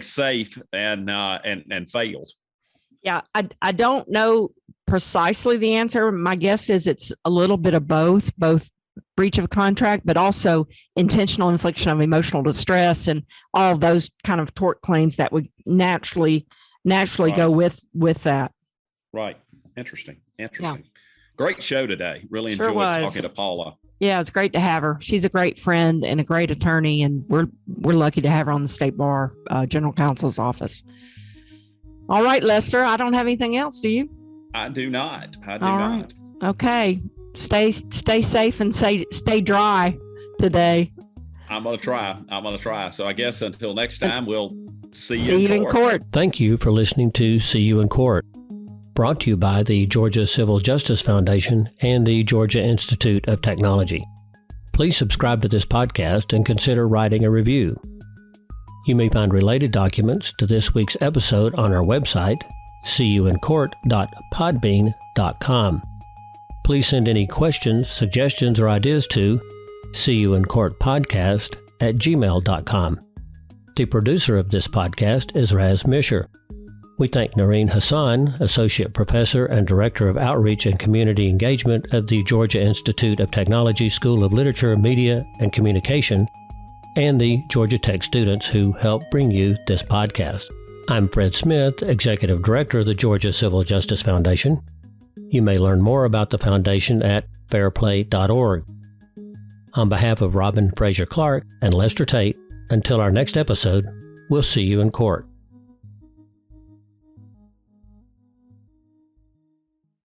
safe and failed. Yeah, I don't know precisely the answer. My guess is it's a little bit of both breach of contract, but also intentional infliction of emotional distress and all of those kind of tort claims that would naturally right. Go with that. Right. Interesting. Yeah. Great show today. Really enjoyed talking to Paula. Yeah, it's great to have her. She's a great friend and a great attorney, and we're lucky to have her on the State Bar General Counsel's office. All right, Lester, I don't have anything else. Do you? I do not. Right. Okay. Stay safe and stay dry today. I'm going to try. So I guess until next time, we'll see you in court. Thank you for listening to See You in Court. Brought to you by the Georgia Civil Justice Foundation and the Georgia Institute of Technology. Please subscribe to this podcast and consider writing a review. You may find related documents to this week's episode on our website, seeyouincourt.podbean.com. Please send any questions, suggestions, or ideas to seeyouincourtpodcast@gmail.com. The producer of this podcast is Raz Misher. We thank Noreen Hassan, Associate Professor and Director of Outreach and Community Engagement of the Georgia Institute of Technology School of Literature, Media, and Communication, and the Georgia Tech students who help bring you this podcast. I'm Fred Smith, Executive Director of the Georgia Civil Justice Foundation. You may learn more about the foundation at fairplay.org. On behalf of Robin Fraser Clark and Lester Tate, until our next episode, we'll see you in court.